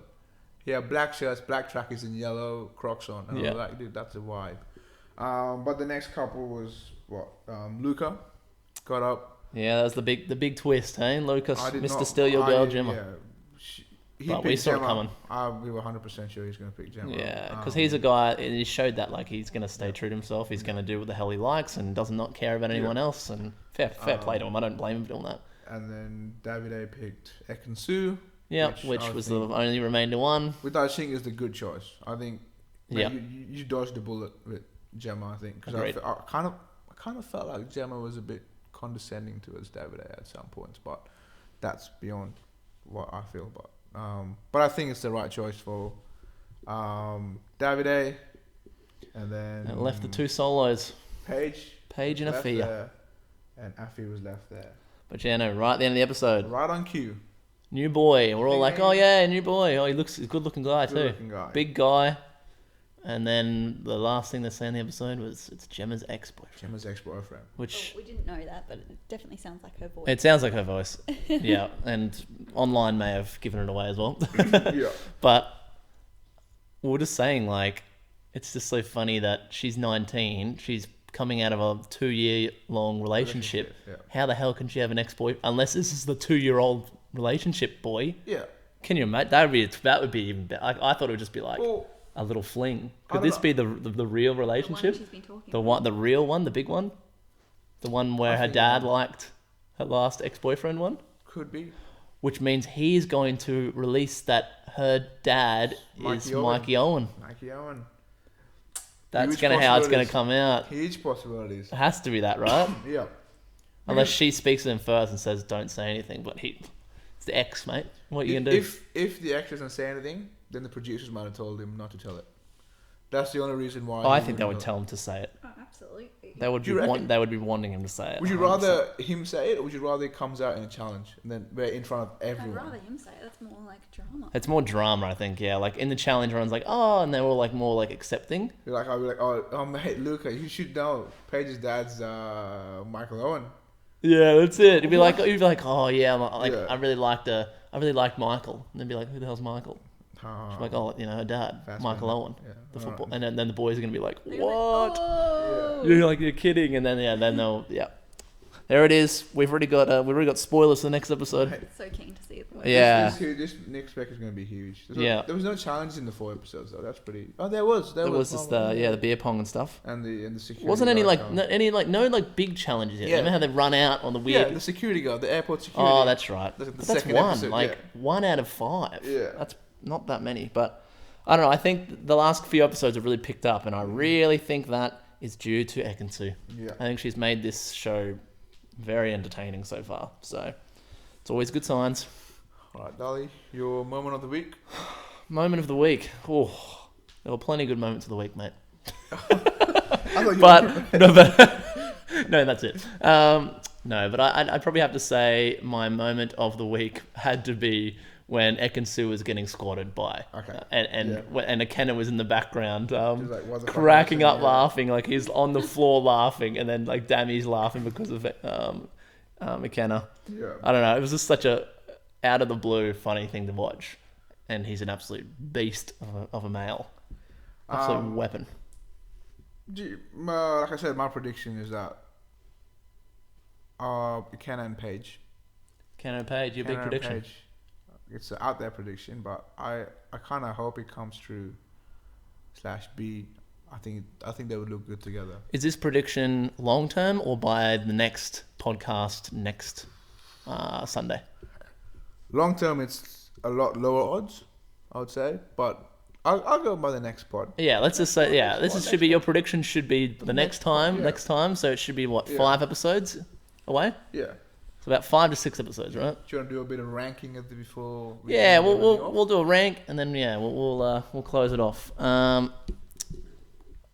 Speaker 4: He had black shirts, black trackers, and yellow Crocs on. And I
Speaker 6: Yeah.
Speaker 4: was like, dude, that's a vibe. But the next couple was what? Luca got up.
Speaker 6: Yeah, that was the big twist, hey? Lucas,
Speaker 4: I did
Speaker 6: Mr.
Speaker 4: not-
Speaker 6: Steal Your
Speaker 4: I-
Speaker 6: Girl, Gemma.
Speaker 4: Yeah. He
Speaker 6: But we
Speaker 4: picked
Speaker 6: saw it
Speaker 4: Gemma.
Speaker 6: coming.
Speaker 4: We were 100% sure he's going to pick Gemma.
Speaker 6: Yeah, because he's a guy, and he showed that like he's going to stay true to himself. He's going to do what the hell he likes and does not care about anyone else. And fair play to him. I don't blame him for doing that.
Speaker 4: And then Davide picked Ekin-Su.
Speaker 6: Yeah,
Speaker 4: I
Speaker 6: which was the
Speaker 4: think-
Speaker 6: only remainder one.
Speaker 4: Which I think is the good choice. I think
Speaker 6: Yeah.
Speaker 4: you dodged the bullet with Gemma, I think. Because
Speaker 6: Agreed.
Speaker 4: I kind of felt like Gemma was a bit condescending towards Davide at some points. But that's beyond what I feel about. But I think it's the right choice for Davide. And then...
Speaker 6: And left the two solos,
Speaker 4: Paige
Speaker 6: and
Speaker 4: left
Speaker 6: Afia.
Speaker 4: there, and Afi was left there.
Speaker 6: But yeah, no, right at the end of the episode,
Speaker 4: Right on cue.
Speaker 6: new boy. We're all
Speaker 4: Big
Speaker 6: like,
Speaker 4: name.
Speaker 6: oh yeah, new boy. Oh, he's a good looking guy too.
Speaker 4: Good-looking guy.
Speaker 6: Big guy. And then the last thing they say in the episode was it's Gemma's ex-boyfriend,
Speaker 4: Gemma's ex-boyfriend.
Speaker 6: which
Speaker 7: We didn't know that, but it definitely sounds like her voice.
Speaker 6: it sounds like her voice. Yeah, and online may have given it away as well.
Speaker 4: Yeah.
Speaker 6: But we we're just saying, like, it's just so funny that she's 19, she's coming out of a 2-year-long relationship.
Speaker 4: Yeah.
Speaker 6: How the hell can she have an ex-boy unless this is the 2-year-old relationship boy?
Speaker 4: Yeah.
Speaker 6: Can you imagine? That would be even better. I thought it would just be like
Speaker 4: Well,
Speaker 6: a little fling.
Speaker 4: I
Speaker 6: Could
Speaker 4: don't
Speaker 6: this be the real
Speaker 7: The one
Speaker 6: relationship?
Speaker 7: she's been talking
Speaker 6: The
Speaker 7: about.
Speaker 6: one, the real one, the big one, the one where
Speaker 4: I
Speaker 6: her
Speaker 4: think-
Speaker 6: dad liked her last ex-boyfriend one,
Speaker 4: could be.
Speaker 6: which means he's going to release that her dad is
Speaker 4: Mikey Owen.
Speaker 6: Mikey Owen.
Speaker 4: Mikey Owen.
Speaker 6: That's
Speaker 4: Huge
Speaker 6: how it's gonna
Speaker 4: possibilities.
Speaker 6: come out.
Speaker 4: Huge possibilities.
Speaker 6: It has to be that, right?
Speaker 4: Yeah.
Speaker 6: Unless she speaks to him first and says, "Don't say anything," but it's the ex, mate. What are you gonna do?
Speaker 4: If the actor doesn't say anything, then the producers might have told him not to tell it. That's the only reason why.
Speaker 6: Oh, I
Speaker 4: he
Speaker 6: think they would
Speaker 4: wouldn't
Speaker 6: tell him to say it.
Speaker 7: Oh, absolutely.
Speaker 6: They would
Speaker 4: Do you reckon?
Speaker 6: they would be wanting him to say it.
Speaker 4: Would you
Speaker 6: 100%.
Speaker 4: rather him say it, or would you rather it comes out in a challenge and then we're in front of
Speaker 7: I'd
Speaker 4: everyone?
Speaker 7: rather him say it. That's more like like drama.
Speaker 6: It's more drama, I think. Yeah, like in the challenge runs, like oh, and they were like more like accepting.
Speaker 4: Like I'll be like, oh mate, Luca, you should know Paige's dad's Michael Owen.
Speaker 6: Yeah, that's it. You'd be like, oh yeah,
Speaker 4: Yeah.
Speaker 6: I really liked Michael, and they'd be like, who the hell's Michael? She'd be like, oh, her dad,
Speaker 4: Fast
Speaker 6: Michael
Speaker 4: man.
Speaker 6: Owen,
Speaker 4: Yeah.
Speaker 6: the football, and then the boys are gonna be like,
Speaker 7: They're
Speaker 6: what?
Speaker 7: like, oh.
Speaker 6: You're like, you're kidding, and then then they'll There it is. We've already got spoilers for the next episode.
Speaker 7: So keen to see it.
Speaker 6: Yeah.
Speaker 4: This next spec is going to be huge. There was no challenge in the 4 episodes though. That's pretty. Oh, there was.
Speaker 6: There was just the beer pong and stuff.
Speaker 4: and the security.
Speaker 6: Wasn't any
Speaker 4: guard
Speaker 6: no big challenges yet.
Speaker 4: Yeah.
Speaker 6: Remember how they run out on the weird?
Speaker 4: Yeah, the security guard, the airport security.
Speaker 6: Oh, that's right.
Speaker 4: The
Speaker 6: But that's
Speaker 4: second
Speaker 6: one.
Speaker 4: episode,
Speaker 6: 1 out of 5.
Speaker 4: Yeah.
Speaker 6: That's not that many, but I don't know. I think the last few episodes have really picked up, and I really think that is due to Ekin-Su.
Speaker 4: Yeah.
Speaker 6: I think she's made this show very entertaining so far. So it's always good signs.
Speaker 4: All right, Dolly, your moment of the week.
Speaker 6: Moment of the week. Oh, there were plenty of good moments of the week, mate.
Speaker 4: I thought you
Speaker 6: But no, that's it. No, but I'd probably have to say my moment of the week had to be when Ekin-Su was getting squatted by, and Akenna was in the background,
Speaker 4: like, what the fuck
Speaker 6: cracking
Speaker 4: is
Speaker 6: up
Speaker 4: that?
Speaker 6: laughing, like he's on the floor laughing, and then like Dami's laughing because of Akenna.
Speaker 4: Yeah.
Speaker 6: I don't know. It was just such a out of the blue funny thing to watch, and he's an absolute beast of a male, absolute weapon.
Speaker 4: Like I said, my prediction is that Kenna and Paige.
Speaker 6: Kenna and Paige, your big
Speaker 4: Kenna and
Speaker 6: prediction.
Speaker 4: Paige. It's an out there prediction, but I kind of hope it comes true. /B. I think they would look good together.
Speaker 6: Is this prediction long term or by the next podcast next Sunday?
Speaker 4: Long term, it's a lot lower odds, I would say, but I'll go by the next pod.
Speaker 6: Yeah, let's just say should be your prediction. Should be the next time. So it should be what 5 episodes away.
Speaker 4: Yeah.
Speaker 6: So about 5 to 6 episodes, right?
Speaker 4: Do you want to do a bit of ranking at the before?
Speaker 6: Yeah, we'll do a rank and then we'll close it off. All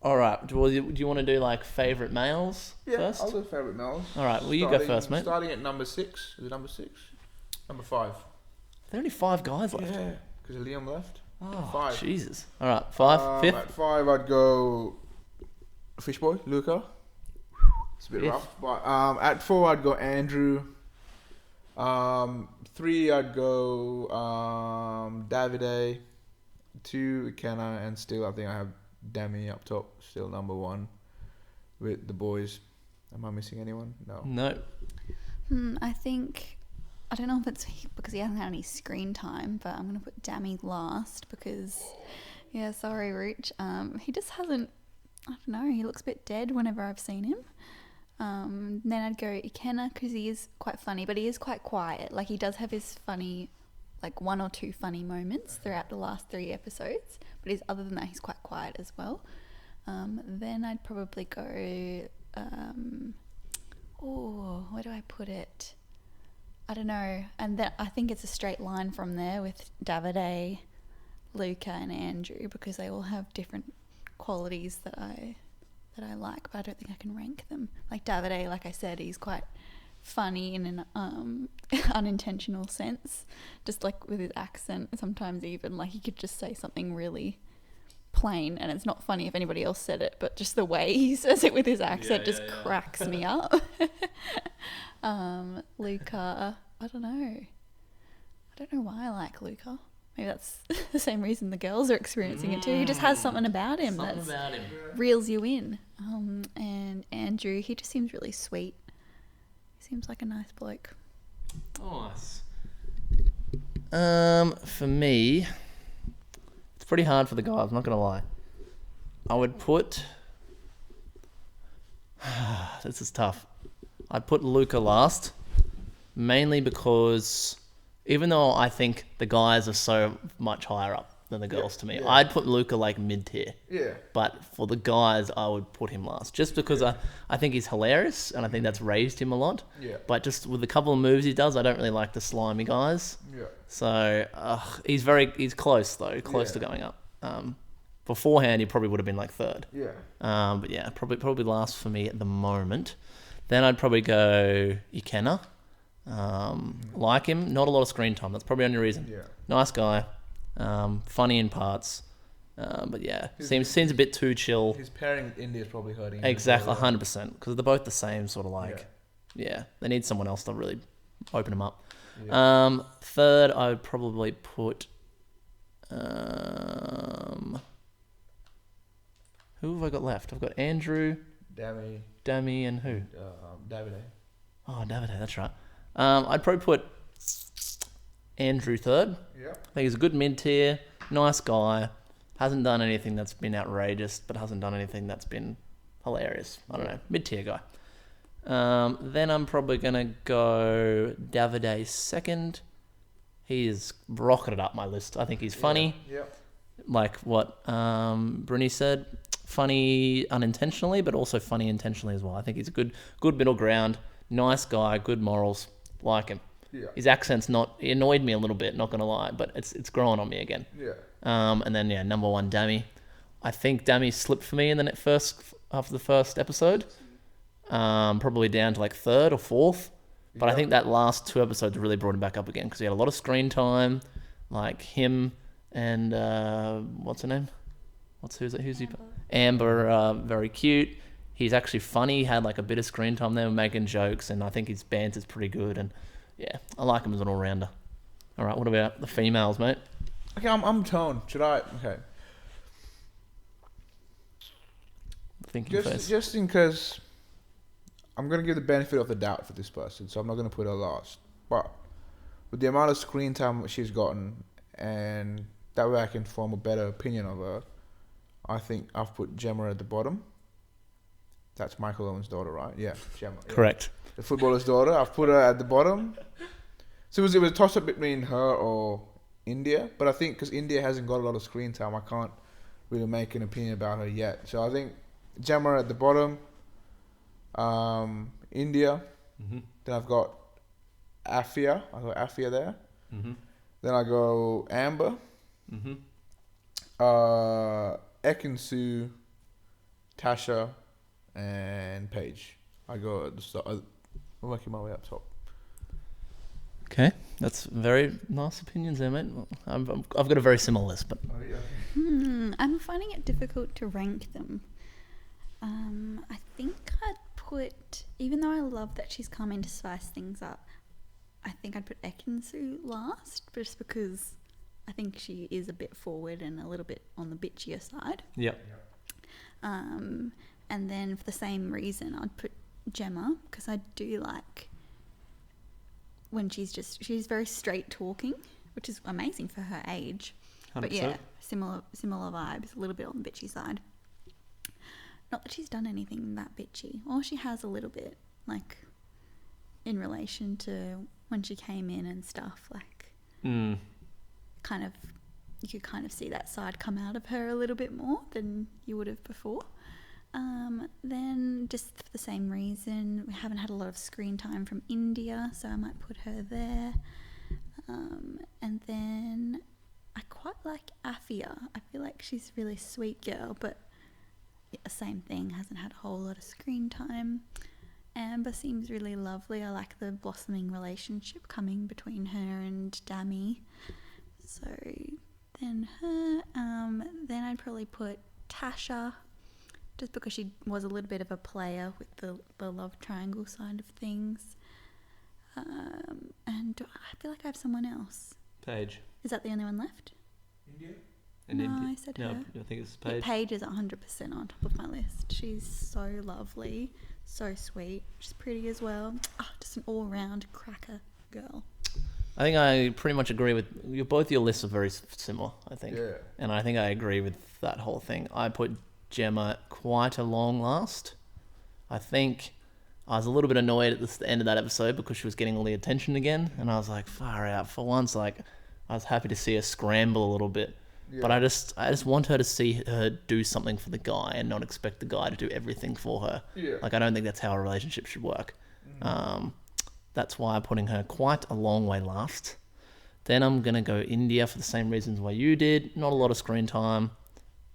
Speaker 6: right. Do you want to do like favorite males first?
Speaker 4: I'll do favorite males.
Speaker 6: All right. Well, you go first, mate.
Speaker 4: Starting at number 6. Is it number 6? Number 5.
Speaker 6: There are only 5 guys left.
Speaker 4: Yeah, because Liam left.
Speaker 6: Oh,
Speaker 4: 5.
Speaker 6: Jesus. All right. 5, 5th.
Speaker 4: At 5, I'd go Fishboy, Luca. It's a bit
Speaker 6: 5th.
Speaker 4: rough. But at 4, I'd go Andrew. 3, I'd go Davide. 2, Kenna, and still I think I have Dami up top, still number 1 with the boys. Am I missing anyone? No.
Speaker 7: I don't know if it's because he hasn't had any screen time, but I'm going to put Dami last because, sorry, Rich. He just hasn't, I don't know, he looks a bit dead whenever I've seen him. Then I'd go Ikenna because he is quite funny, but he is quite quiet. Like, he does have his funny, like 1 or 2 funny moments throughout the last 3 episodes, but other than that, he's quite quiet as well. Then I'd probably go, where do I put it? I don't know. And then I think it's a straight line from there with Davide, Luca, and Andrew because they all have different qualities that I like, but I don't think I can rank them. Like Davide, like I said, he's quite funny in an unintentional sense, just like with his accent. Sometimes even like he could just say something really plain and it's not funny if anybody else said it, but just the way he says it with his accent cracks me up. Luca, I don't know why I like Luca. Maybe that's the same reason the girls are experiencing it too. He just has something about him reels you in. And Andrew, he just seems really sweet. He seems like a nice bloke.
Speaker 6: Nice. For me, it's pretty hard for the guys, I'm not going to lie. I would put... this is tough. I'd put Luca last, mainly because even though I think the guys are so much higher up than the girls to me, I'd put Luca like mid-tier.
Speaker 4: Yeah.
Speaker 6: But for the guys, I would put him last, just because I think he's hilarious, and I think that's raised him a lot.
Speaker 4: Yeah.
Speaker 6: But just with a couple of moves he does, I don't really like the slimy guys.
Speaker 4: Yeah.
Speaker 6: So he's close though, to going up. Beforehand, he probably would have been like 3rd.
Speaker 4: Yeah.
Speaker 6: But yeah, probably last for me at the moment. Then I'd probably go Ikenna. Like him, not a lot of screen time. That's probably the only reason.
Speaker 4: Yeah.
Speaker 6: Nice guy, funny in parts, but yeah, seems a bit too chill.
Speaker 4: His pairing with India is probably hurting him.
Speaker 6: Exactly, 100%, because they're both the same sort of like. Yeah, they need someone else to really open them up.
Speaker 4: Yeah.
Speaker 6: Third, I would probably put. Who have I got left? I've got Andrew, Dami, and who?
Speaker 4: Davide.
Speaker 6: Oh, Davide, that's right. I'd probably put Andrew third.
Speaker 4: Yeah.
Speaker 6: I think he's a good mid-tier, nice guy. Hasn't done anything that's been outrageous, but hasn't done anything that's been hilarious. I don't know, mid-tier guy. Then I'm probably going to go Davide second. He is rocketed up my list. I think he's funny.
Speaker 4: Yeah.
Speaker 6: Like what Bruni said, funny unintentionally, but also funny intentionally as well. I think he's a good middle ground, nice guy, good morals, like him.
Speaker 4: Yeah.
Speaker 6: His accent's he annoyed me a little bit, not gonna lie, but it's growing on me again.
Speaker 4: Yeah.
Speaker 6: And then number one, Dami. I think Dami slipped for me in after the first episode, probably down to like third or fourth. But I think that last 2 episodes really brought him back up again because he had a lot of screen time, like him and what's her name? Who's he? Amber, very cute. He's actually funny. He had like a bit of screen time there, making jokes, and I think his banter's pretty good. And yeah, I like him as an all rounder. All right, what about the females, mate?
Speaker 4: Okay, I'm torn. Should I? Okay.
Speaker 6: Thinking first.
Speaker 4: Just in case, I'm gonna give the benefit of the doubt for this person, so I'm not gonna put her last. But with the amount of screen time she's gotten, and that way I can form a better opinion of her, I think I've put Gemma at the bottom. That's Michael Owen's daughter, right? Yeah, Gemma. Yeah.
Speaker 6: Correct.
Speaker 4: The footballer's daughter. I've put her at the bottom. So it was a toss-up between her or India, but I think because India hasn't got a lot of screen time, I can't really make an opinion about her yet. So I think Gemma at the bottom, India.
Speaker 6: Mm-hmm.
Speaker 4: Then I've got Afia. I got Afia there.
Speaker 6: Mm-hmm.
Speaker 4: Then I go Amber.
Speaker 6: Mm-hmm.
Speaker 4: Ekin-Su, Tasha, and Paige. I go at the start. I'm working my way up top.
Speaker 6: Okay, that's very nice opinions there, mate. I've got a very similar list, but
Speaker 7: I'm finding it difficult to rank them. I think I'd put, even though I love that she's come in to spice things up, I think I'd put Ekin-Su last, just because I think she is a bit forward and a little bit on the bitchier side.
Speaker 6: yep.
Speaker 7: And then for the same reason, I'd put Gemma, because I do like when she's very straight talking, which is amazing for her age.
Speaker 6: 100%.
Speaker 7: But yeah, similar vibes, a little bit on the bitchy side. Not that she's done anything that bitchy, or she has a little bit, like in relation to when she came in and stuff, like kind of, you could kind of see that side come out of her a little bit more than you would have before. Then just for the same reason, we haven't had a lot of screen time from India, so I might put her there. And then I quite like Afia. I feel like she's a really sweet girl, but yeah, same thing, hasn't had a whole lot of screen time. Amber seems really lovely. I like the blossoming relationship coming between her and Dami. So then her. Then I'd probably put Tasha, just because she was a little bit of a player with the love triangle side of things. And I feel like I have someone else.
Speaker 6: Paige.
Speaker 7: Is that the only one left?
Speaker 4: India?
Speaker 7: No, I said her.
Speaker 6: I think it's
Speaker 7: Yeah,
Speaker 6: Paige.
Speaker 7: Paige is 100% on top of my list. She's so lovely, so sweet. She's pretty as well. Just an all-round cracker girl.
Speaker 6: I think I pretty much agree with you. Both your lists are very similar, I think.
Speaker 4: Yeah.
Speaker 6: And I think I agree with that whole thing. I put Gemma quite a long last. I think I was a little bit annoyed at the end of that episode because she was getting all the attention again, and I was like, far out. For once, like, I was happy to see her scramble a little bit.
Speaker 4: Yeah.
Speaker 6: But I just want her to see her do something for the guy and not expect the guy to do everything for her.
Speaker 4: Yeah.
Speaker 6: Like, I don't think that's how a relationship should work. That's why I'm putting her quite a long way last. Then I'm going to go India for the same reasons why you did. Not a lot of screen time.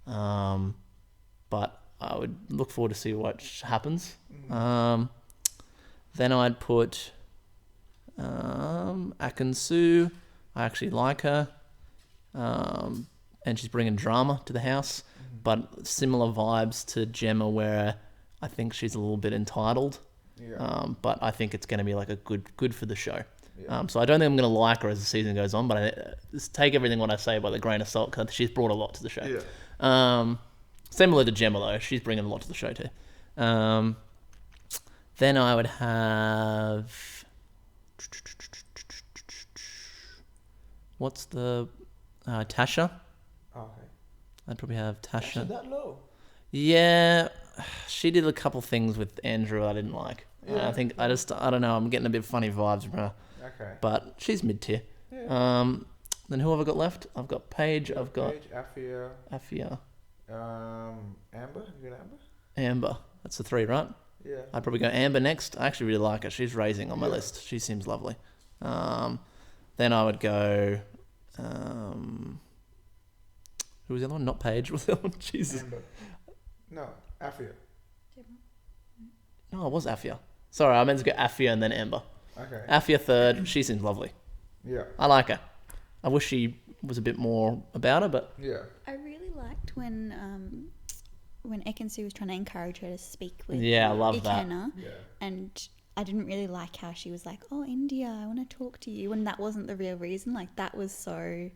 Speaker 6: But I would look forward to see what happens. Then I'd put Akansu, I actually like her. And she's bringing drama to the house. But similar vibes to Gemma, where I think she's a little bit entitled.
Speaker 4: Yeah.
Speaker 6: But I think it's going to be like a good for the show. Yeah. So I don't think I'm going to like her as the season goes on, but just take everything what I say by the grain of salt, because she's brought a lot to the show.
Speaker 4: Yeah.
Speaker 6: Similar to Gemma, though. She's bringing a lot to the show, too. Then I would have... What's the... Tasha.
Speaker 4: Okay.
Speaker 6: I'd probably have Tasha.
Speaker 4: Is that low?
Speaker 6: Yeah. She did a couple things with Andrew I didn't like.
Speaker 4: Yeah.
Speaker 6: I don't know, I'm getting a bit funny vibes from her.
Speaker 4: Okay.
Speaker 6: But she's mid-tier.
Speaker 4: Yeah.
Speaker 6: Then who have I got left? I've got Paige. I've got
Speaker 4: Paige,
Speaker 6: Afia.
Speaker 4: Amber. You got Amber?
Speaker 6: Amber. That's the 3, right?
Speaker 4: Yeah.
Speaker 6: I'd probably go Amber next. I actually really like her. She's raising on my list. She seems lovely. Then I would go... who was the other one? Not Paige. What was the other one? Jesus.
Speaker 4: Amber. No, Afia.
Speaker 6: No, it was Afia. Sorry, I meant to go Afia and then Amber.
Speaker 4: Okay.
Speaker 6: Afia 3rd. She seems lovely.
Speaker 4: Yeah.
Speaker 6: I like her. I wish she was a bit more about her, but...
Speaker 4: Yeah.
Speaker 7: I really liked when Ekansu was trying to encourage her to speak with
Speaker 6: Yeah, I love that.
Speaker 7: Ikenna,
Speaker 4: Yeah.
Speaker 7: and I didn't really like how she was like, "Oh, India, I want to talk to you," when that wasn't the real reason. Like, that was so...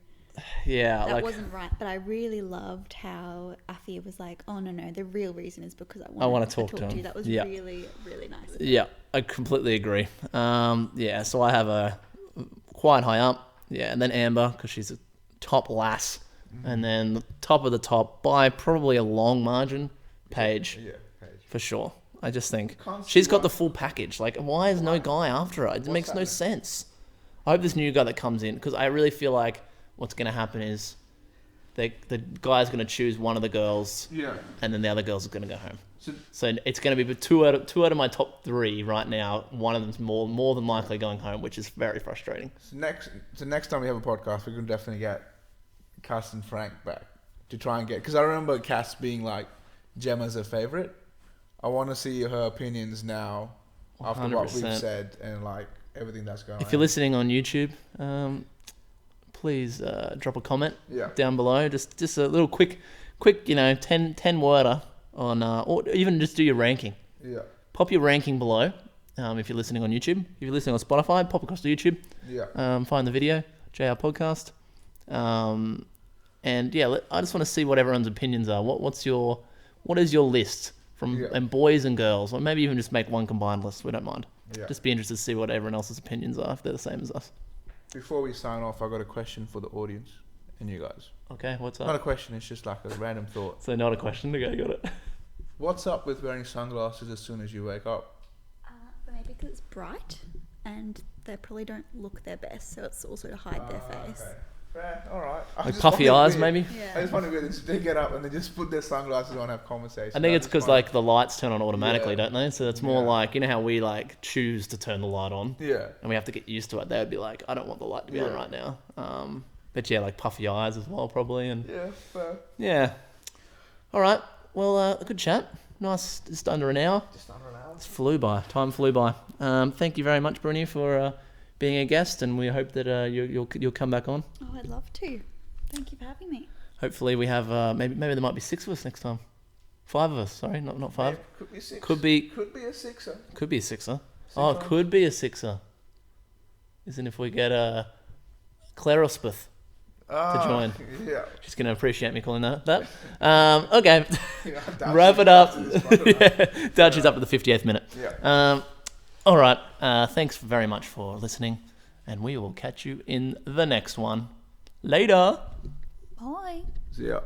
Speaker 6: Yeah,
Speaker 7: That
Speaker 6: like...
Speaker 7: wasn't right, but I really loved how Afia was like, "Oh, no, the real reason is because I
Speaker 6: wanna
Speaker 7: want to
Speaker 6: talk
Speaker 7: talk
Speaker 6: to
Speaker 7: to
Speaker 6: him."
Speaker 7: you." That was
Speaker 6: Yeah.
Speaker 7: really, really nice.
Speaker 6: Yeah, I completely agree. Yeah, so I have her quite high up. Yeah, and then Amber, because she's a top lass. And then the top of the top, by probably a long margin, Paige.
Speaker 4: Yeah. Paige.
Speaker 6: For sure. I just think
Speaker 4: Can't see
Speaker 6: she's got
Speaker 4: why-
Speaker 6: the full package. Like, why is no guy after her? It makes no
Speaker 4: happening?
Speaker 6: sense. I hope this new guy that comes in, because I really feel like what's going to happen is the guy's going to choose one of the girls,
Speaker 4: Yeah.
Speaker 6: and then the other girls are going to go home.
Speaker 4: So
Speaker 6: So it's going to be two out of my top 3 right now. One of them's more than likely going home, which is very frustrating.
Speaker 4: next time we have a podcast, we're gonna definitely get Cass and Frank back to try and get, because I remember Cass being like Gemma's her favorite. I want to see her opinions now after what we've
Speaker 6: 100%.
Speaker 4: said and like everything that's going on.
Speaker 6: If you're listening on YouTube, please drop a comment down below. Just a little quick 10 worder on, or even just do your ranking.
Speaker 4: Yeah.
Speaker 6: Pop your ranking below. If you're listening on YouTube, if you're listening on Spotify, pop across to YouTube.
Speaker 4: Yeah.
Speaker 6: Find the video, JR Podcast. And yeah, I just want to see what everyone's opinions are. What is your list from and boys and girls, or maybe even just make one combined list. We don't mind.
Speaker 4: Yeah.
Speaker 6: Just be interested to see what everyone else's opinions are if they're the same as us.
Speaker 4: Before we sign off, I got a question for the audience and you guys.
Speaker 6: Okay, what's up?
Speaker 4: Not a question, it's just like a random thought.
Speaker 6: So not a question. Okay, got it.
Speaker 4: What's up with wearing sunglasses as soon as you wake up?
Speaker 7: Maybe because it's bright, and they probably don't look their best, so it's also to hide their face.
Speaker 4: Okay. Fair, all right. I
Speaker 6: Like
Speaker 4: just
Speaker 6: puffy
Speaker 4: find it
Speaker 6: eyes,
Speaker 4: weird.
Speaker 6: maybe.
Speaker 7: Yeah.
Speaker 4: I just find it weird. They get up and they just put their sunglasses on and have conversations.
Speaker 6: I think it's because like the lights turn on automatically,
Speaker 4: Yeah.
Speaker 6: don't they? So it's more
Speaker 4: Yeah.
Speaker 6: like, you know how we like choose to turn the light on,
Speaker 4: Yeah.
Speaker 6: and we have to get used to it. They would be like, I don't want the light to be on
Speaker 4: Yeah.
Speaker 6: right now. But yeah, like puffy eyes as well, probably, and
Speaker 4: Yeah, fair.
Speaker 6: yeah. All right. Well, a good chat. Nice, just under an hour.
Speaker 4: Just under an hour.
Speaker 6: It flew by. Time flew by. Thank you very much, Bruni, for being a guest, and we hope that you'll come back on.
Speaker 7: Oh, I'd love to. Thank you for having me.
Speaker 6: Hopefully, we have maybe there might be 6 of us next time. 5 of us. Sorry, not 5.
Speaker 4: Could be 6.
Speaker 6: Could be
Speaker 4: a sixer.
Speaker 6: Could be a 6er. Oh, it could be a 6er. Isn't if we get Claire Ospeth to join.
Speaker 4: Yeah.
Speaker 6: She's going to appreciate me calling that. Okay.
Speaker 4: Yeah,
Speaker 6: Wrap it up. Yeah. Dutch up at the 58th minute.
Speaker 4: Yeah.
Speaker 6: All right. Thanks very much for listening, and we will catch you in the next one. Later.
Speaker 7: Bye.
Speaker 4: See ya.